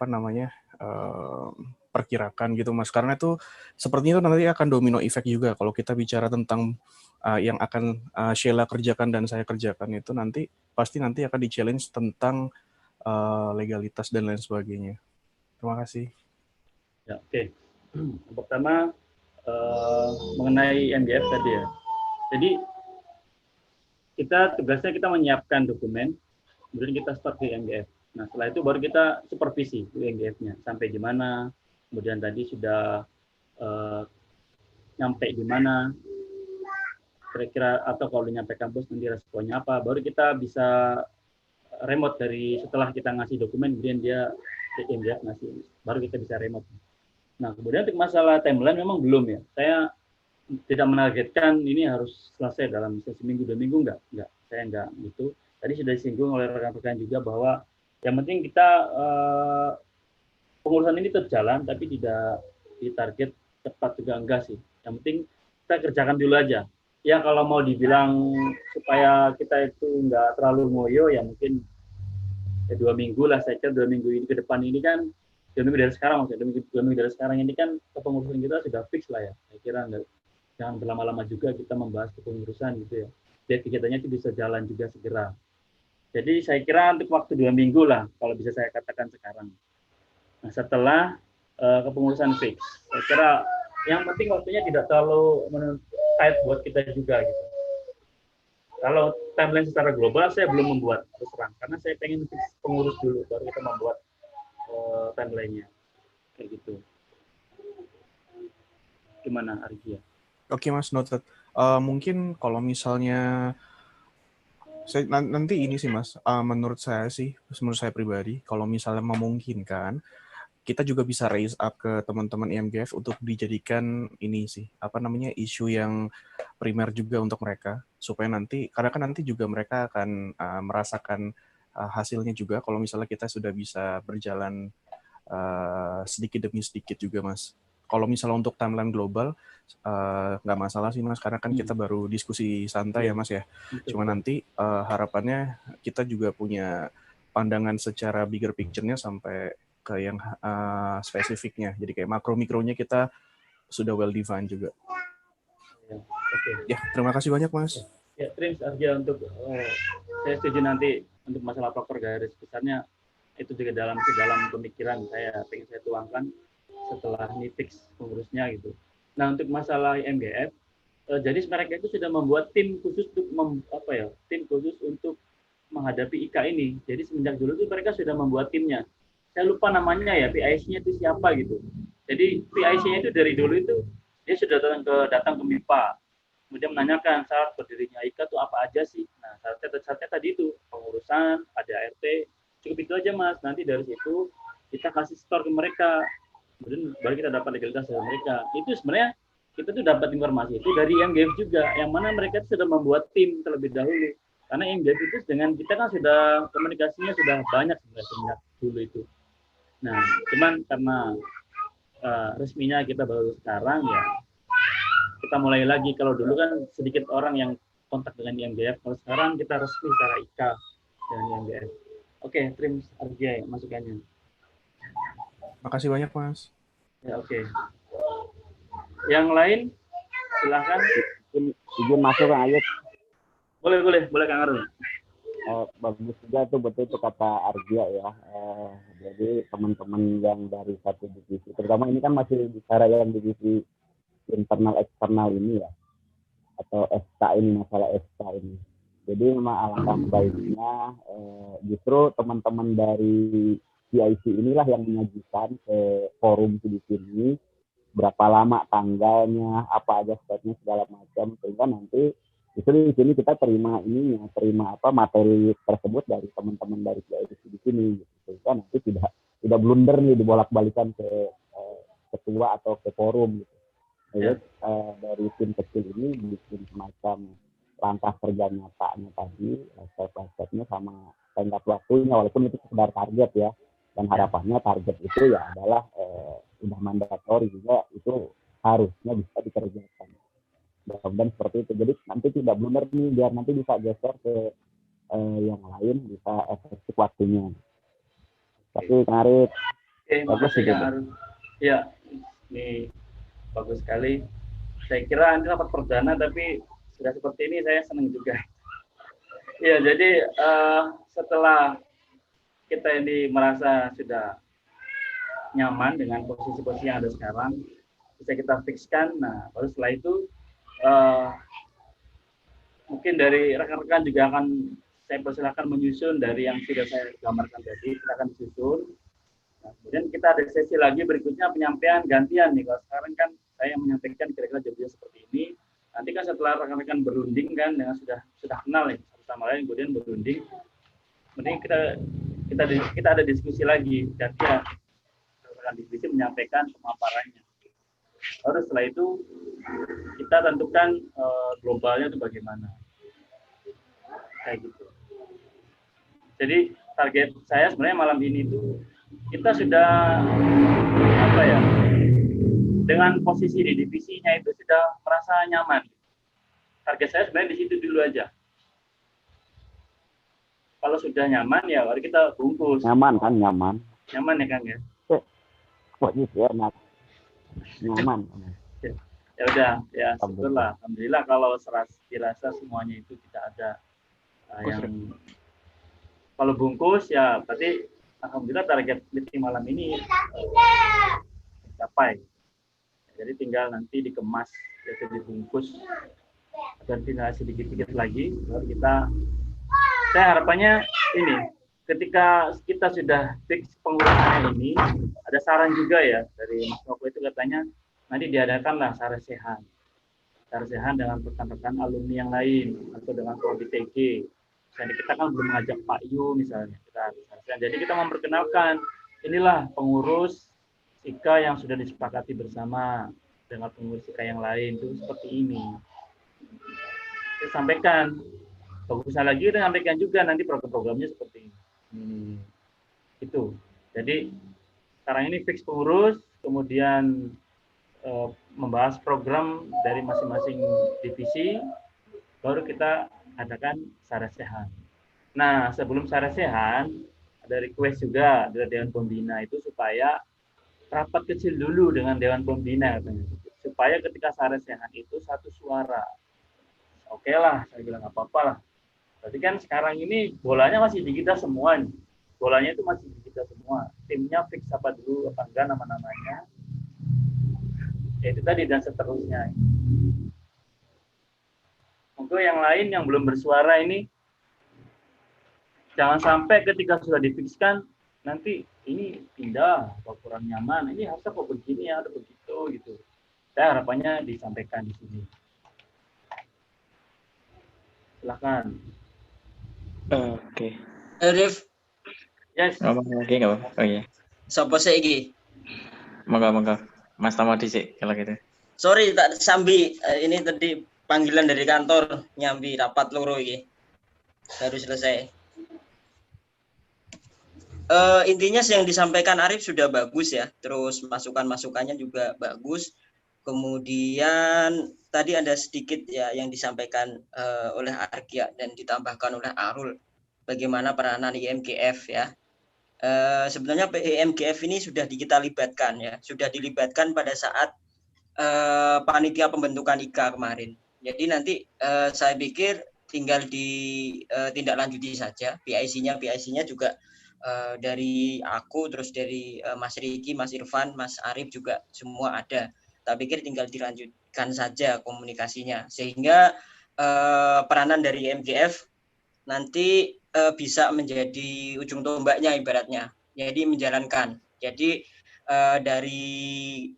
perkirakan gitu, Mas. Karena itu sepertinya itu nanti akan domino effect juga kalau kita bicara tentang yang akan Sheila kerjakan dan saya kerjakan itu nanti akan di-challenge tentang legalitas dan lain sebagainya. Terima kasih. Ya, oke. Pertama mengenai MGF tadi ya. Jadi tugasnya kita menyiapkan dokumen, kemudian kita start di MGF. Nah, setelah itu baru kita supervisi MGF-nya sampai di mana, kemudian tadi sudah nyampe di mana, kira-kira, atau kalau nyampe kampus nanti responnya apa, baru kita bisa remote dari setelah kita ngasih dokumen, kemudian dia MGF ngasih, baru kita bisa remote. Nah, kemudian untuk masalah timeline memang belum ya. Saya tidak menargetkan ini harus selesai dalam seminggu, 2 minggu, enggak. Saya enggak gitu. Tadi sudah disinggung oleh rekan-rekan juga bahwa yang penting kita pengurusan ini tetap jalan, tapi tidak ditarget cepat juga enggak sih. Yang penting kita kerjakan dulu aja. Ya kalau mau dibilang supaya kita itu enggak terlalu ngoyo, ya mungkin 2 minggu lah. Saya kira 2 minggu ini ke depan ini kan, 2 minggu dari sekarang maksudnya, 2 minggu dari sekarang ini kan kepengurusan kita sudah fix lah ya. Saya kira jangan berlama-lama juga kita membahas kepengurusan gitu ya. Biar kegiatannya itu bisa jalan juga segera. Jadi saya kira untuk waktu 2 minggu lah, kalau bisa saya katakan sekarang. Nah, setelah kepengurusan fix, saya kira yang penting waktunya tidak terlalu tight buat kita juga gitu. Kalau timeline secara global saya belum membuat terus terang, karena saya pengen fix pengurus dulu, baru kita membuat timeline-nya kayak gitu. Gimana Argia? Oke Mas, noted. Mungkin kalau misalnya nanti ini sih Mas, menurut saya pribadi, kalau misalnya memungkinkan, kita juga bisa raise up ke teman-teman IMGF untuk dijadikan ini sih, isu yang primer juga untuk mereka, supaya nanti, karena kan nanti juga mereka akan merasakan hasilnya juga kalau misalnya kita sudah bisa berjalan sedikit demi sedikit juga Mas. Kalau misalnya untuk timeline global, nggak masalah sih Mas, karena kan kita baru diskusi santai ya Mas ya. Cuma nanti harapannya kita juga punya pandangan secara bigger picture-nya sampai ke yang spesifiknya. Jadi kayak makro-mikronya kita sudah well defined juga. Ya, terima kasih banyak Mas. Ya, terima kasih untuk saya setuju nanti untuk masalah proper garis besarnya itu juga dalam pemikiran saya pengen saya tuangkan setelah ini fix pengurusnya gitu. Nah, untuk masalah MGF, jadi mereka itu sudah membuat tim khusus untuk menghadapi IKA ini. Jadi semenjak dulu itu mereka sudah membuat timnya. Saya lupa namanya ya, PIC-nya itu siapa gitu. Jadi PIC-nya itu dari dulu itu dia sudah datang ke MIPA, kemudian menanyakan syarat berdirinya IKA itu apa aja sih. Nah, syaratnya tadi itu pengurusan, ada ART, cukup itu aja Mas. Nanti dari situ kita kasih store ke mereka, kemudian baru kita dapat legalitas dari mereka. Itu sebenarnya kita tuh dapat informasi itu dari MGF juga, yang mana mereka sudah membuat tim terlebih dahulu. Karena MGF itu dengan kita kan sudah komunikasinya sudah banyak sebenarnya dulu itu. Nah, cuman karena resminya kita baru sekarang ya, kita mulai lagi. Kalau dulu kan sedikit orang yang kontak dengan IMGF, kalau sekarang kita resmi secara IKA dengan IMGF. Oke, terima kasih masukannya. Makasih banyak Mas. Ya, oke. Yang lain silahkan. Izin masuk Kang Ayub. Boleh Kang Arun. Bagus juga tuh, betul itu kata Argia ya. Jadi teman-teman yang dari satu divisi, terutama ini kan masih bicara yang divisi internal eksternal ini ya, atau SK ini, masalah SK ini. Jadi memang alangkah baiknya justru teman-teman dari PIC inilah yang menyajikan ke forum di sini berapa lama tanggalnya, apa aja stepnya segala macam, sehingga nanti justru di sini kita terima materi tersebut dari teman-teman dari PIC di sini, gitu. Sehingga nanti tidak blunder nih dibolak-balikan ke ketua atau ke forum gitu. Jadi dari tim kecil ini bikin semacam langkah kerja nyatanya tadi, step-stepnya sama tenggat waktunya, walaupun itu sekedar target ya, dan harapannya target itu ya adalah udah mandatori juga, itu harusnya bisa dikerjakan. Dan seperti itu, jadi nanti tidak blunder nih, biar nanti bisa geser ke yang lain, bisa efektif waktunya. Tapi Arif, makasih Kak Arif. Ya, ini bagus sekali. Saya kira Anda dapat perdana, tapi sudah seperti ini saya senang juga. Ya, jadi setelah kita ini merasa sudah nyaman dengan posisi-posisi yang ada sekarang, bisa kita fixkan. Nah, baru setelah itu mungkin dari rekan-rekan juga akan saya persilakan menyusun dari yang sudah saya gambarkan tadi, silakan disusun. Nah, kemudian kita ada sesi lagi berikutnya penyampaian gantian nih. Kalau sekarang kan saya menyampaikan kira-kira jadinya seperti ini. Nanti kan setelah rekan-rekan berunding kan dengan sudah kenal nih satu sama lain, kemudian berunding. Kemudian kita ada diskusi lagi, gantian. Rekan diskusi menyampaikan pemaparannya. Lalu setelah itu kita tentukan globalnya itu bagaimana. Kayak gitu. Jadi target saya sebenarnya malam ini itu kita sudah dengan posisi di divisinya itu sudah merasa nyaman. Target saya sebenarnya di situ dulu aja. Kalau sudah nyaman ya baru kita bungkus. Nyaman kan, nyaman. Nyaman ya Kang ya. Kok gitu enak. Nyaman. Ya udah, ya syukurlah. Alhamdulillah kalau dirasa semuanya itu tidak ada yang kalau bungkus ya berarti alhamdulillah target meeting malam ini tercapai. Jadi tinggal nanti dikemas, yaitu dibungkus dan finalisasi dikit-dikit lagi. Lalu saya harapannya ini, ketika kita sudah fix pengurusannya ini, ada saran juga ya dari Mas Noko itu katanya nanti diadakanlah saresehan dengan rekan-rekan alumni yang lain atau dengan prodi TG. Dan kita kan belum mengajak Pak Yu misalnya, jadi kita memperkenalkan inilah pengurus IKA yang sudah disepakati bersama dengan pengurus IKA yang lain itu seperti ini. Saya sampaikan, bagusnya lagi kita sampaikan juga nanti program-programnya seperti ini. Itu. Jadi sekarang ini fix pengurus, kemudian membahas program dari masing-masing divisi, baru kita adakan saresehan. Nah, sebelum saresehan ada request juga dari Dewan Pembina itu supaya rapat kecil dulu dengan Dewan Pembina katanya. Supaya ketika saresehan itu satu suara. Oke lah, saya bilang nggak apa-apa lah. Berarti kan sekarang ini bolanya masih di kita semua nih. Bolanya itu masih di kita semua. Timnya fix apa dulu, apa enggak nama-namanya. Ya itu tadi dan seterusnya. Untuk yang lain yang belum bersuara ini, jangan sampai ketika sudah difikskan, nanti ini pindah, atau kurang nyaman, ini harusnya kok begini ya, atau begitu, gitu. Saya harapannya disampaikan di sini. Silakan. Oke. Rif. Yes. Oke, nggak apa-apa. Oh iya. Sopo iki? Moga-moga. Mas Tama dhisik kalau gitu. Sorry, tak sambi. Ini tadi panggilan dari kantor, nyambi rapat loro iki. Baru selesai. Intinya yang disampaikan Arif sudah bagus ya. Terus masukan-masukannya juga bagus. Kemudian tadi ada sedikit ya yang disampaikan oleh Arkia dan ditambahkan oleh Arul. Bagaimana peranan IMGF ya. Sebenarnya IMGF ini sudah kita libatkan ya. Sudah dilibatkan pada saat panitia pembentukan IKA kemarin. Jadi nanti saya pikir tinggal ditindaklanjuti saja. PIC-nya juga dari aku, terus dari Mas Riki, Mas Irfan, Mas Arif juga semua ada. Tak pikir tinggal dilanjutkan saja komunikasinya, sehingga peranan dari MGF nanti bisa menjadi ujung tombaknya ibaratnya. Jadi menjalankan. Jadi dari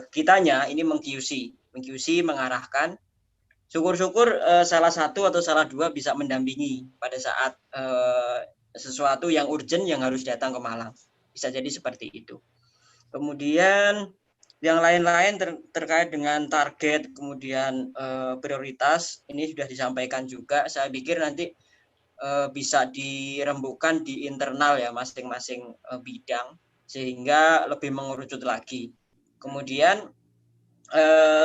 kitanya ini meng-QC, mengarahkan. Syukur-syukur salah satu atau salah dua bisa mendampingi pada saat sesuatu yang urgent yang harus datang ke Malang. Bisa jadi seperti itu. Kemudian yang lain-lain terkait dengan target, kemudian prioritas, ini sudah disampaikan juga. Saya pikir nanti bisa dirembukan di internal ya masing-masing bidang, sehingga lebih mengerucut lagi. Kemudian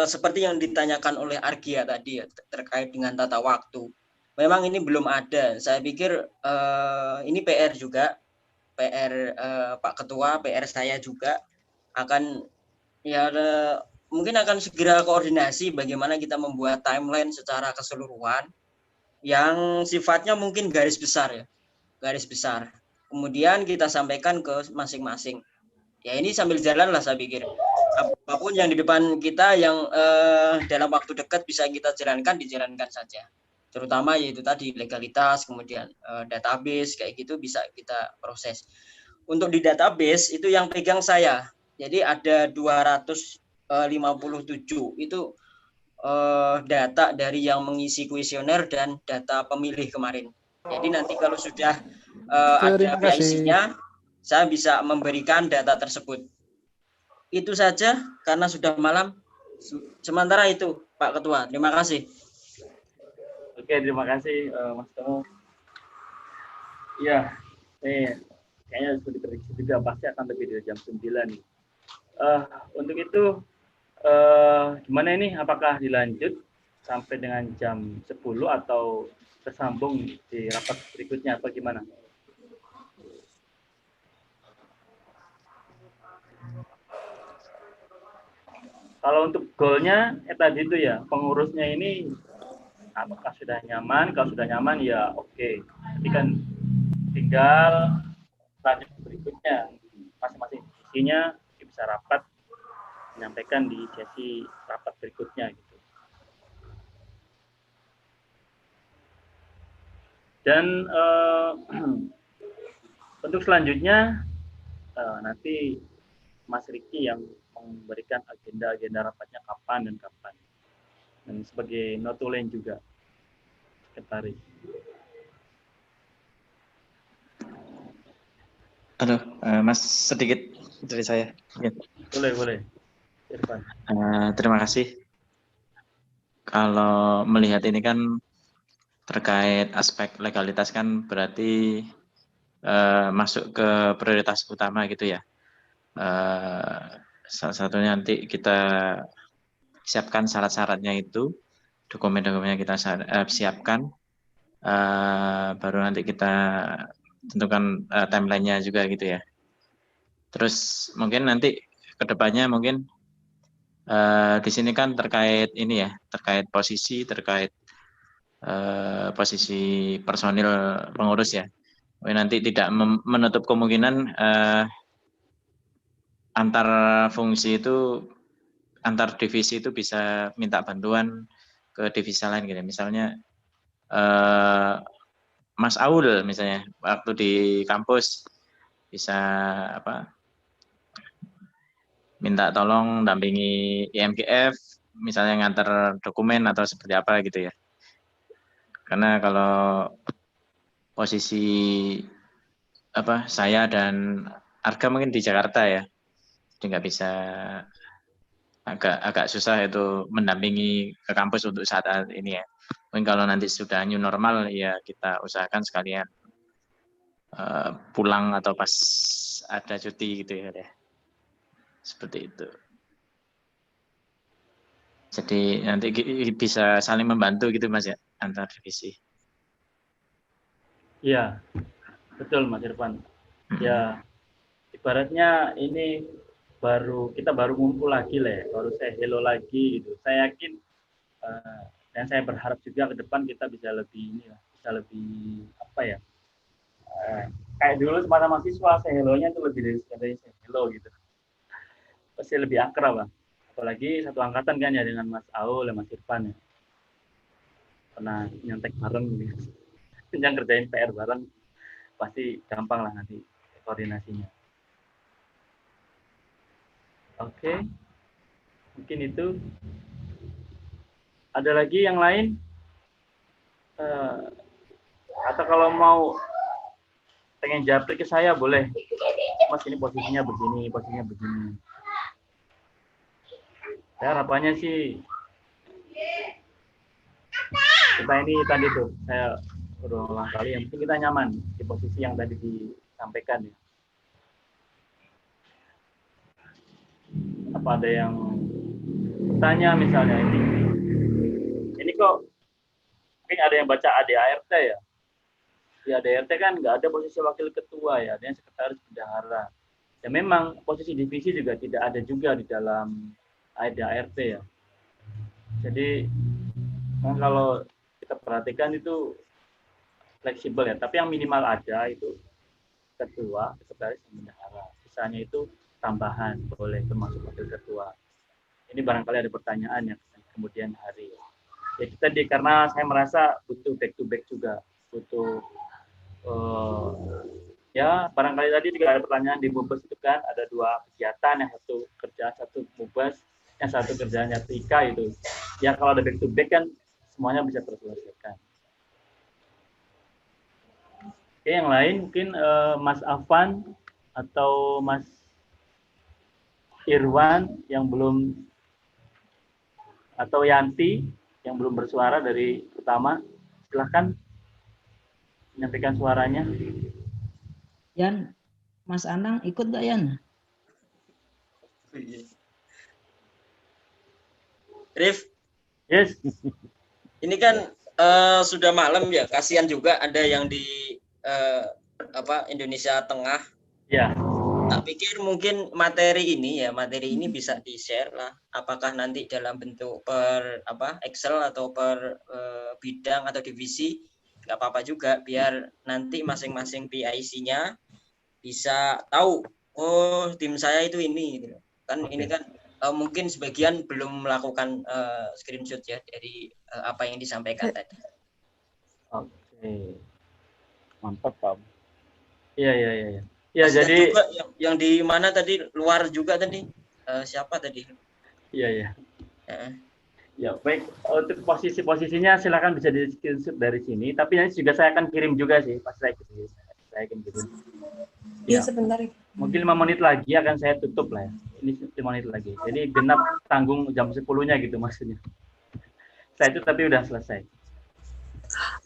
seperti yang ditanyakan oleh Argia tadi ya, terkait dengan tata waktu. Memang ini belum ada. Saya pikir ini PR juga, PR Pak Ketua, PR saya juga akan ya mungkin akan segera koordinasi bagaimana kita membuat timeline secara keseluruhan yang sifatnya mungkin garis besar ya, garis besar. Kemudian kita sampaikan ke masing-masing. Ya ini sambil jalan lah saya pikir. Apapun yang di depan kita yang dalam waktu dekat bisa kita jalankan, dijalankan saja. Terutama yaitu tadi legalitas, kemudian database kayak gitu bisa kita proses. Untuk di database itu yang pegang saya. Jadi ada 257 itu data dari yang mengisi kuesioner dan data pemilih kemarin. Jadi nanti kalau sudah ada PIC-nya, saya bisa memberikan data tersebut. Itu saja karena sudah malam. Sementara itu, Pak Ketua. Terima kasih. Oke, terima kasih Mas Tomo. Ya, kayaknya sudah diprediksi juga pasti akan lebih dari jam 9 nih. Untuk itu gimana ini? Apakah dilanjut sampai dengan jam 10 atau tersambung di rapat berikutnya atau gimana? Kalau untuk goalnya tadi itu ya, pengurusnya ini apakah sudah nyaman? Kalau sudah nyaman ya oke. Jadi kan tinggal lanjut berikutnya masing-masing sisinya bisa rapat menyampaikan di sesi rapat berikutnya gitu. Dan untuk selanjutnya nanti Mas Riki yang memberikan agenda rapatnya kapan dan kapan. Dan sebagai notulen juga sekretaris. Aduh, Mas sedikit dari saya. Boleh. Irfan. Terima kasih. Kalau melihat ini kan terkait aspek legalitas kan berarti masuk ke prioritas utama gitu ya. Salah satunya nanti kita siapkan syarat-syaratnya itu, dokumen-dokumennya kita siapkan, baru nanti kita tentukan timeline-nya juga gitu ya. Terus mungkin nanti kedepannya mungkin di sini kan terkait ini ya, terkait posisi personil pengurus ya. Nanti tidak menutup kemungkinan antar fungsi itu, antar divisi itu bisa minta bantuan ke divisi lain gitu. Misalnya Mas Aul misalnya waktu di kampus bisa minta tolong dampingi IMGF misalnya ngantar dokumen atau seperti apa gitu ya. Karena kalau posisi saya dan Arga mungkin di Jakarta ya, jadi nggak bisa, agak susah itu mendampingi ke kampus untuk saat ini ya. Mungkin kalau nanti sudah new normal ya kita usahakan sekalian pulang atau pas ada cuti gitu ya deh. Seperti itu. Jadi nanti bisa saling membantu gitu Mas ya antar divisi. Iya, betul Mas Irfan. Ya, ibaratnya ini kita baru ngumpul lagi lah ya, baru saya hello lagi gitu. Saya yakin dan saya berharap juga ke depan kita bisa lebih kayak kayak dulu semasa mahasiswa, say hello-nya itu lebih dari say hello gitu. Pasti lebih akrab lah. Apalagi satu angkatan kan ya dengan Mas Aul dan Mas Irfan ya. Pernah nyontek bareng gitu. Yang kerjain PR bareng, pasti gampang lah nanti koordinasinya. Oke. Mungkin itu. Ada lagi yang lain? Atau kalau mau pengen japri ke saya boleh. Mas ini posisinya begini, posisinya begini. Ya harapannya sih kita ini tadi tuh saya berulang kali yang penting kita nyaman di posisi yang tadi disampaikan ya. Apa ada yang bertanya misalnya ini kok mungkin ada yang baca ADART ya. Di ADART kan nggak ada posisi wakil ketua ya, ada yang sekretaris bendahara. Ya memang posisi divisi juga tidak ada juga di dalam ADART ya. Jadi kalau kita perhatikan itu fleksibel ya, tapi yang minimal ada itu ketua, sekretaris, bendahara. Sisanya itu tambahan, boleh termasuk wakil ketua. Ini barangkali ada pertanyaan yang kemudian hari. Ya kita karena saya merasa butuh back to back juga, butuh ya barangkali tadi juga ada pertanyaan di Mubes itu kan ada 2 kegiatan, yang satu kerjaan, satu Mubes, yang satu kerjaannya Tika itu. Ya kalau ada back to back kan semuanya bisa terselesaikan. Oke, yang lain mungkin Mas Afan atau Mas Irwan yang belum, atau Yanti yang belum bersuara dari pertama, silahkan menyampaikan suaranya. Yan, Mas Anang ikut nggak Yan? Rif, yes. Ini kan sudah malam ya, kasihan juga ada yang di Indonesia Tengah. Ya. Tak pikir mungkin materi ini bisa di-share lah. Apakah nanti dalam bentuk per Excel atau per bidang atau divisi, nggak apa-apa juga, biar nanti masing-masing PIC-nya bisa tahu, oh tim saya itu ini gitu. Kan okay. Ini kan mungkin sebagian belum melakukan screenshot ya dari apa yang disampaikan tadi. Oke. Mantap, Pak. Iya. Ya, jadi juga yang di mana tadi, luar juga tadi, siapa tadi? Iya. Ya, baik. Untuk posisinya silakan bisa di screenshot dari sini, tapi nanti juga saya akan kirim juga sih, pas saya kirim. Iya, sebentar. Mungkin 5 menit lagi akan saya tutup lah ya. Ini 5 menit lagi. Jadi genap tanggung jam 10-nya gitu maksudnya. Saya itu tapi udah selesai.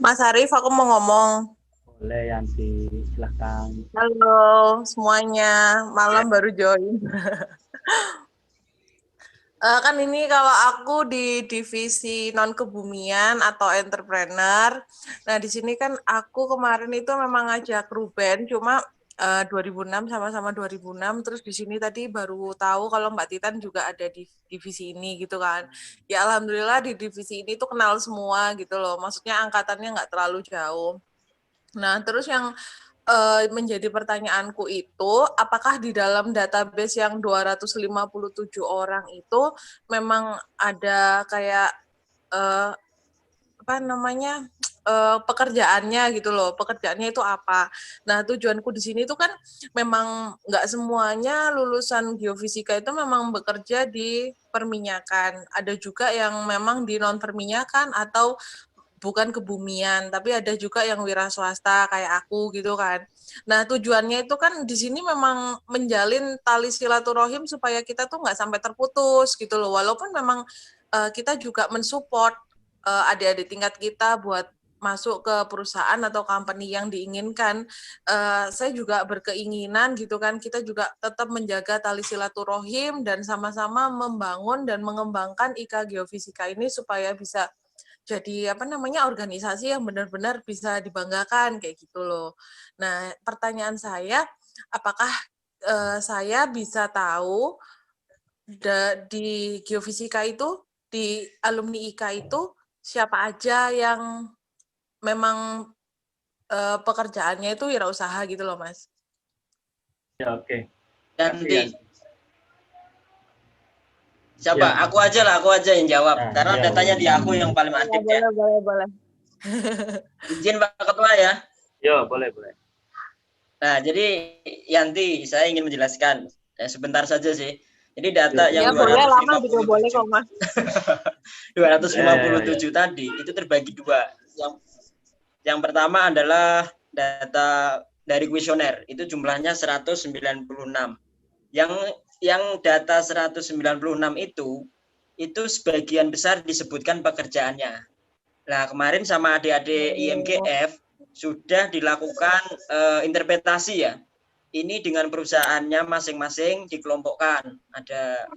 Mas Arief, aku mau ngomong. Boleh, Yanti, silahkan. Halo semuanya, malam baru join. Kan ini kalau aku di divisi non-kebumian atau entrepreneur, nah di sini kan aku kemarin itu memang ngajak Ruben, cuma 2006 sama-sama 2006, terus di sini tadi baru tahu kalau Mbak Titan juga ada di divisi ini gitu kan. Ya alhamdulillah di divisi ini tuh kenal semua gitu loh, maksudnya angkatannya nggak terlalu jauh. Nah, terus yang menjadi pertanyaanku itu, apakah di dalam database yang 257 orang itu memang ada kayak pekerjaannya gitu loh, pekerjaannya itu apa. Nah, tujuanku di sini tuh kan memang nggak semuanya lulusan geofisika itu memang bekerja di perminyakan. Ada juga yang memang di non-perminyakan atau bukan kebumian, tapi ada juga yang wira swasta kayak aku gitu kan. Nah, tujuannya itu kan di sini memang menjalin tali silaturahim supaya kita tuh nggak sampai terputus gitu loh. Walaupun memang kita juga mensupport adik-adik tingkat kita buat masuk ke perusahaan atau company yang diinginkan. Saya juga berkeinginan gitu kan, kita juga tetap menjaga tali silaturahim dan sama-sama membangun dan mengembangkan IKA Geofisika ini supaya bisa jadi organisasi yang benar-benar bisa dibanggakan kayak gitu loh. Nah, pertanyaan saya, apakah saya bisa tahu di geofisika itu, di alumni IKA itu siapa aja yang memang pekerjaannya itu wirausaha gitu loh, Mas. Ya, oke. Yanti. Siapa? Ya. Aku aja yang jawab. Nah, karena ya, datanya di aku yang paling aktif ya. Boleh. Izin Pak Ketua ya. Yo, boleh. Nah, jadi Yanti, saya ingin menjelaskan. Sebentar saja sih. Jadi data yang 257 boleh kok, Mas. 257 tadi itu terbagi dua. Yang pertama adalah data dari kuesioner. Itu jumlahnya 196. Yang data 196 itu sebagian besar disebutkan pekerjaannya. Nah, kemarin sama adik-adik IMGF sudah dilakukan interpretasi ya. Ini dengan perusahaannya masing-masing dikelompokkan. Ada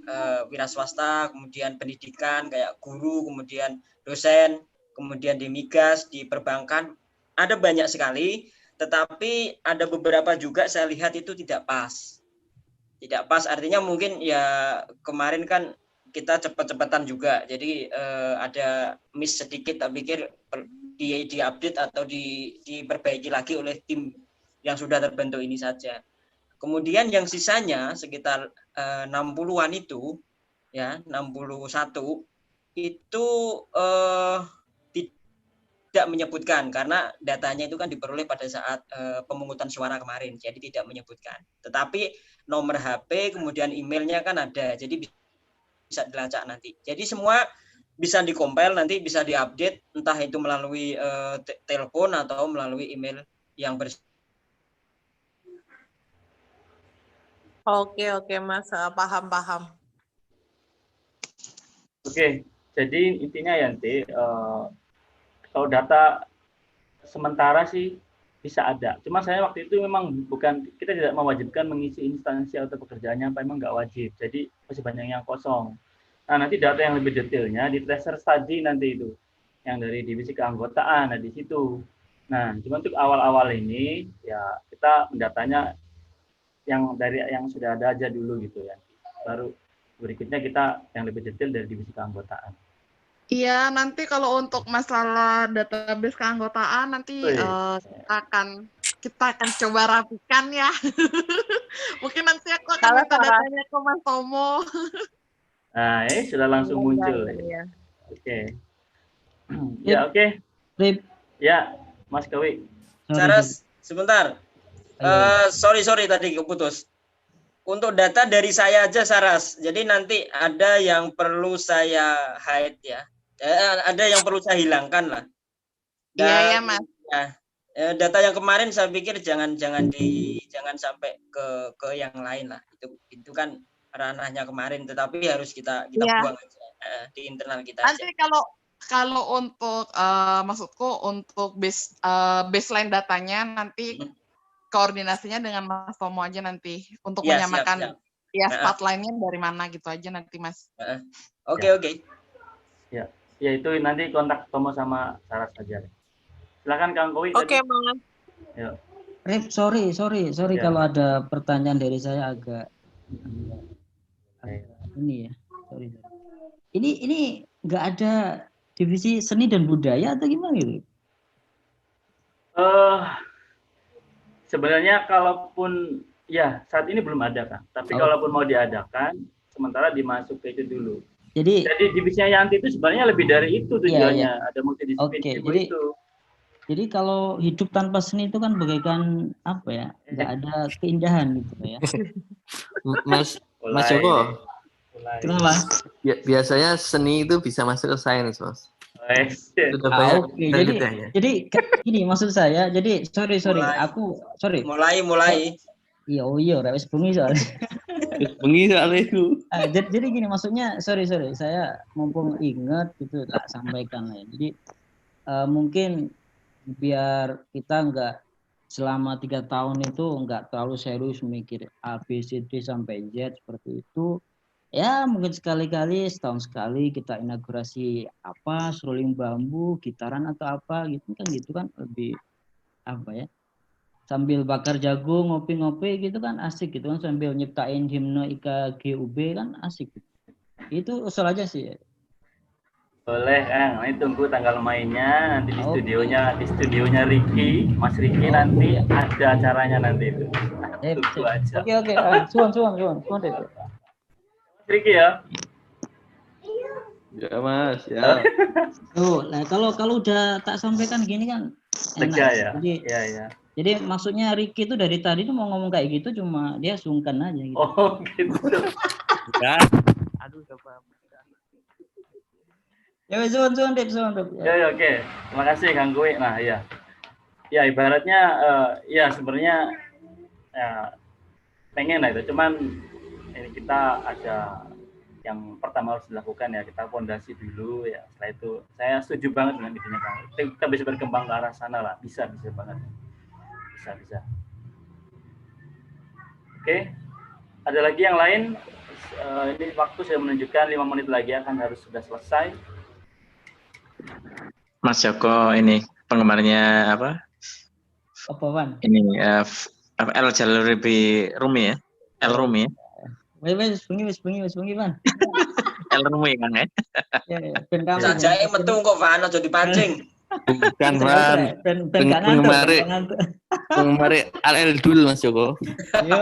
wira swasta, kemudian pendidikan kayak guru, kemudian dosen, kemudian di migas, di perbankan. Ada banyak sekali, tetapi ada beberapa juga saya lihat itu tidak pas. Tidak pas artinya mungkin ya kemarin kan kita cepet-cepetan juga. Jadi ada miss sedikit, tak pikir di-update atau diperbaiki lagi oleh tim yang sudah terbentuk ini saja. Kemudian yang sisanya sekitar 60-an itu ya 61 itu tidak menyebutkan karena datanya itu kan diperoleh pada saat pemungutan suara kemarin, jadi tidak menyebutkan. Tetapi nomor HP kemudian emailnya kan ada, jadi bisa dilacak nanti. Jadi semua bisa dikompil nanti, bisa diupdate entah itu melalui telepon atau melalui email yang Oke Mas, paham. Oke, jadi intinya Yanti, kalau data sementara sih bisa ada. Cuma saya waktu itu memang kita tidak mewajibkan mengisi instansi atau pekerjaannya apa, memang nggak wajib. Jadi masih banyak yang kosong. Nah, nanti data yang lebih detailnya di tracer study nanti itu, yang dari divisi keanggotaan, di situ. Nah, cuma untuk awal-awal ini ya kita mendatanya yang sudah ada aja dulu gitu ya. Baru berikutnya kita yang lebih detail dari divisi keanggotaan. Iya, nanti kalau untuk masalah database keanggotaan nanti kita akan coba rapikan ya. Mungkin nanti aku akan minta datanya ke Mas Tomo. Nah, ini sudah langsung muncul. Ya. Oke. Ya, oke. Ya, Mas Kawi. Saras, sebentar. Sorry tadi keputus. Untuk data dari saya aja Saras. Jadi nanti ada yang perlu saya hide ya. Ada yang perlu saya hilangkan lah. Iya Mas. Ya, data yang kemarin saya pikir jangan sampai ke yang lain lah. Itu kan ranahnya kemarin, tetapi harus kita buang aja di internal kita. Nanti aja. Kalau untuk maksudku untuk baseline datanya nanti koordinasinya dengan Mas Tomo aja nanti untuk menyamakan siap. Spotline-nya dari mana gitu aja nanti Mas. Oke. Ya itu nanti kontak Tomo sama Saras saja. Silakan Kang Kowi. Oke, Mas. Ya. Sorry kalau ada pertanyaan dari saya agak ini ya. Sorry. Ini nggak ada divisi seni dan budaya atau gimana gitu? Sebenarnya kalaupun ya saat ini belum ada kan, tapi kalaupun mau diadakan, sementara dimasuk ke itu dulu. Jadi divisinya Yanti itu sebenarnya lebih dari itu tujuannya, ada multidisiplin itu. Jadi kalau hidup tanpa seni itu kan bagaikan apa ya? Nggak ada keindahan gitu ya. Mas Joko. Kenapa? Biasanya seni itu bisa masuk ke sains, Mas. Jadi gini maksud saya. Jadi sorry. Mulai. Iya, wis bengi soalnya. Bengi soalnya itu. Jadi gini maksudnya sorry. Saya mumpung ingat gitu tak sampaikan lah. Jadi mungkin biar kita nggak selama 3 tahun itu nggak terlalu serius mikir A, B, C, D sampai Z seperti itu. Ya mungkin sekali-kali setahun sekali kita inaugurasi seruling bambu, gitaran atau apa gitu kan lebih apa ya, sambil bakar jagung ngopi-ngopi gitu kan asik gitu kan, sambil nyiptain himne IKGUB kan asik gitu. Itu usul aja sih. Boleh, Kang. Nanti tunggu tanggal mainnya. Nanti di studionya Ricky, Mas Ricky nanti ada acaranya nanti itu. Tunggu aja. Oke. Suwon deh. Mas Ricky ya. Ya Mas, ya. Nah kalau udah tak sampaikan gini kan enak. Lega ya. Jadi, ya. Jadi maksudnya Ricky itu dari tadi tuh mau ngomong kayak gitu, cuma dia sungkan aja gitu. Oh gitu. Ya. Aduh, gak paham. Ya suwon deh. Ya, oke. Terima kasih Kang Kui. Nah, iya. Ya ibaratnya ya sebenarnya ya, pengen lah itu. Cuman ini kita ada yang pertama harus dilakukan ya, kita fondasi dulu ya. Setelah itu saya setuju banget dengan idenya Kang. Kita bisa berkembang ke arah sana lah. Bisa banget. Bisa. Oke. Ada lagi yang lain? Ini waktu sudah menunjukkan 5 menit lagi akan harus sudah selesai. Mas Joko ini penggemarnya apa? Apa Wan? Ini El Jalur Rumi ya? El Rumi ya? Wes bengi Wan. El Rumi kan ya? Ya. Ben kamu. Saja yang metu kok Van aja dipancing. Bukan Van. Penggemar Al Dul Mas Joko. Yo.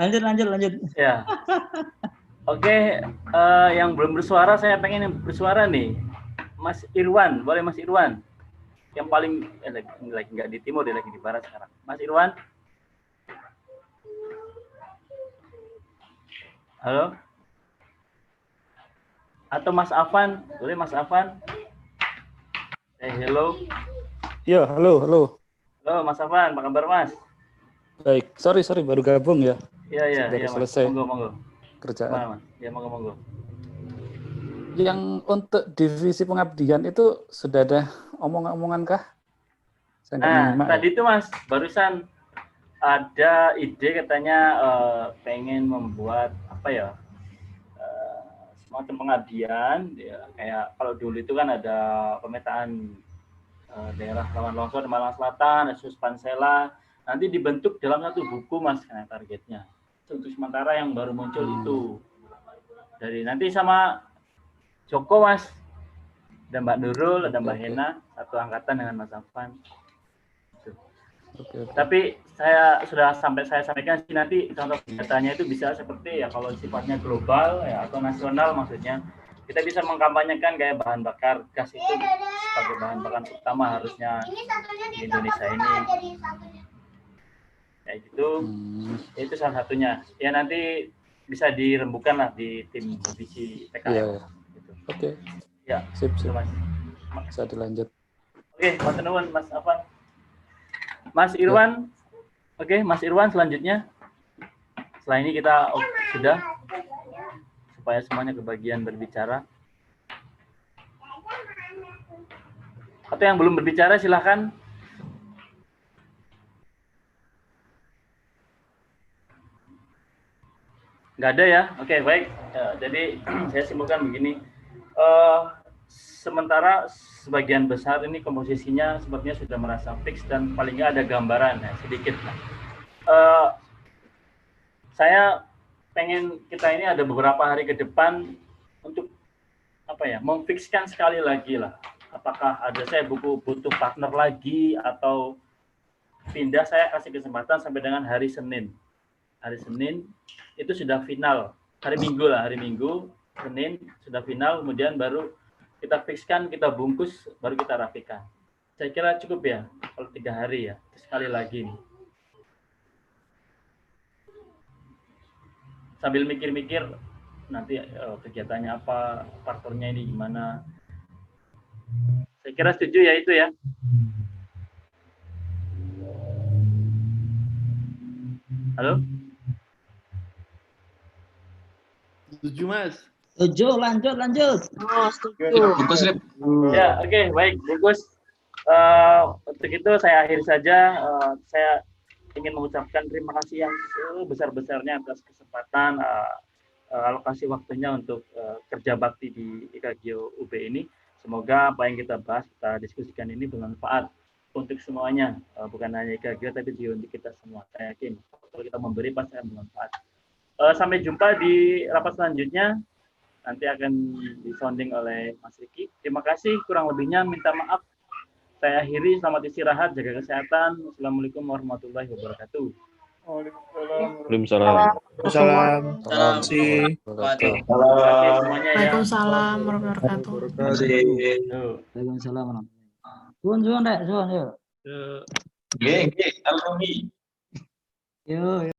Lanjut. Ya. Oke, yang belum bersuara saya pengen yang bersuara nih. Mas Irwan, boleh Mas Irwan? Yang paling lagi nggak di timur, dia lagi di barat sekarang. Mas Irwan? Halo? Atau Mas Afan? Boleh Mas Afan? Hello. Ya, halo. Halo Mas Afan, apa kabar Mas? Baik, sorry baru gabung ya. Iya, selesai. Monggo. Kerjaan. Mana, Mas? Ya, monggo. Yang untuk divisi pengabdian itu sudah ada omongan kah? Tadi itu Mas, barusan ada ide katanya pengen membuat apa ya? Semacam pengabdian ya, kayak kalau dulu itu kan ada pemetaan daerah rawan longsor di Malang Selatan, Sus Pansela, nanti dibentuk dalam satu buku Mas, karena targetnya. Untuk sementara yang baru muncul itu dari nanti sama Joko Mas, ada Mbak Nurul, ada Mbak Hena, satu angkatan dengan Mas Afan. Oke. Tapi saya sampaikan sih nanti contoh kegiatannya itu bisa seperti ya kalau sifatnya global ya atau nasional, maksudnya kita bisa mengkampanyekan kayak bahan bakar gas itu sebagai bahan bakar utama harusnya di Indonesia ini. Kayak gitu, itu salah satunya. Ya nanti bisa dirembukan lah di tim divisi PKM. Iya. Gitu. Oke. Ya. Sip. Mas. Bisa dilanjut. Oke, Mas Nuwun, Mas Afan. Mas Irwan. Oke, Mas Irwan selanjutnya. Setelah ini kita sudah supaya semuanya kebagian berbicara. Atau yang belum berbicara silahkan. Nggak ada ya? Oke, baik. Jadi saya simpulkan begini. Sementara sebagian besar ini komposisinya sepertinya sudah merasa fix dan paling nggak ada gambaran ya, sedikit lah. Saya pengen kita ini ada beberapa hari ke depan untuk apa ya, memfikskan sekali lagi lah. Apakah ada saya butuh partner lagi atau pindah, saya kasih kesempatan sampai dengan hari Senin. Hari Senin itu sudah final, hari Minggu, Senin sudah final, kemudian baru kita fixkan, kita bungkus, baru kita rapikan. Saya kira cukup ya, kalau 3 hari ya, sekali lagi nih. Sambil mikir-mikir, nanti kegiatannya apa, partnernya ini gimana. Saya kira setuju ya itu ya. Halo? Setuju Mas. Setuju, lanjut. Oh, setuju. Bungkus, Rip. Ya, oke, baik, bungkus. Untuk itu saya akhiri saja. Saya ingin mengucapkan terima kasih yang sebesar-besarnya atas kesempatan alokasi waktunya untuk kerja bakti di IKGO UB ini. Semoga apa yang kita bahas, kita diskusikan ini bermanfaat untuk semuanya, bukan hanya IKGO tapi juga untuk kita semua. Saya yakin kalau kita memberi pasti akan bermanfaat. Sampai jumpa di rapat selanjutnya. nanti akan disounding oleh Mas Riki. Terima kasih, kurang lebihnya minta maaf. Saya akhiri, selamat istirahat, jaga kesehatan. Wassalamualaikum warahmatullahi wabarakatuh. Waalaikumsalam. Salam. Waalaikumsalam warahmatullahi wabarakatuh. Waalaikumsalam. Suwun Rek, suwun yuk. Nggih, alumni. Yuk.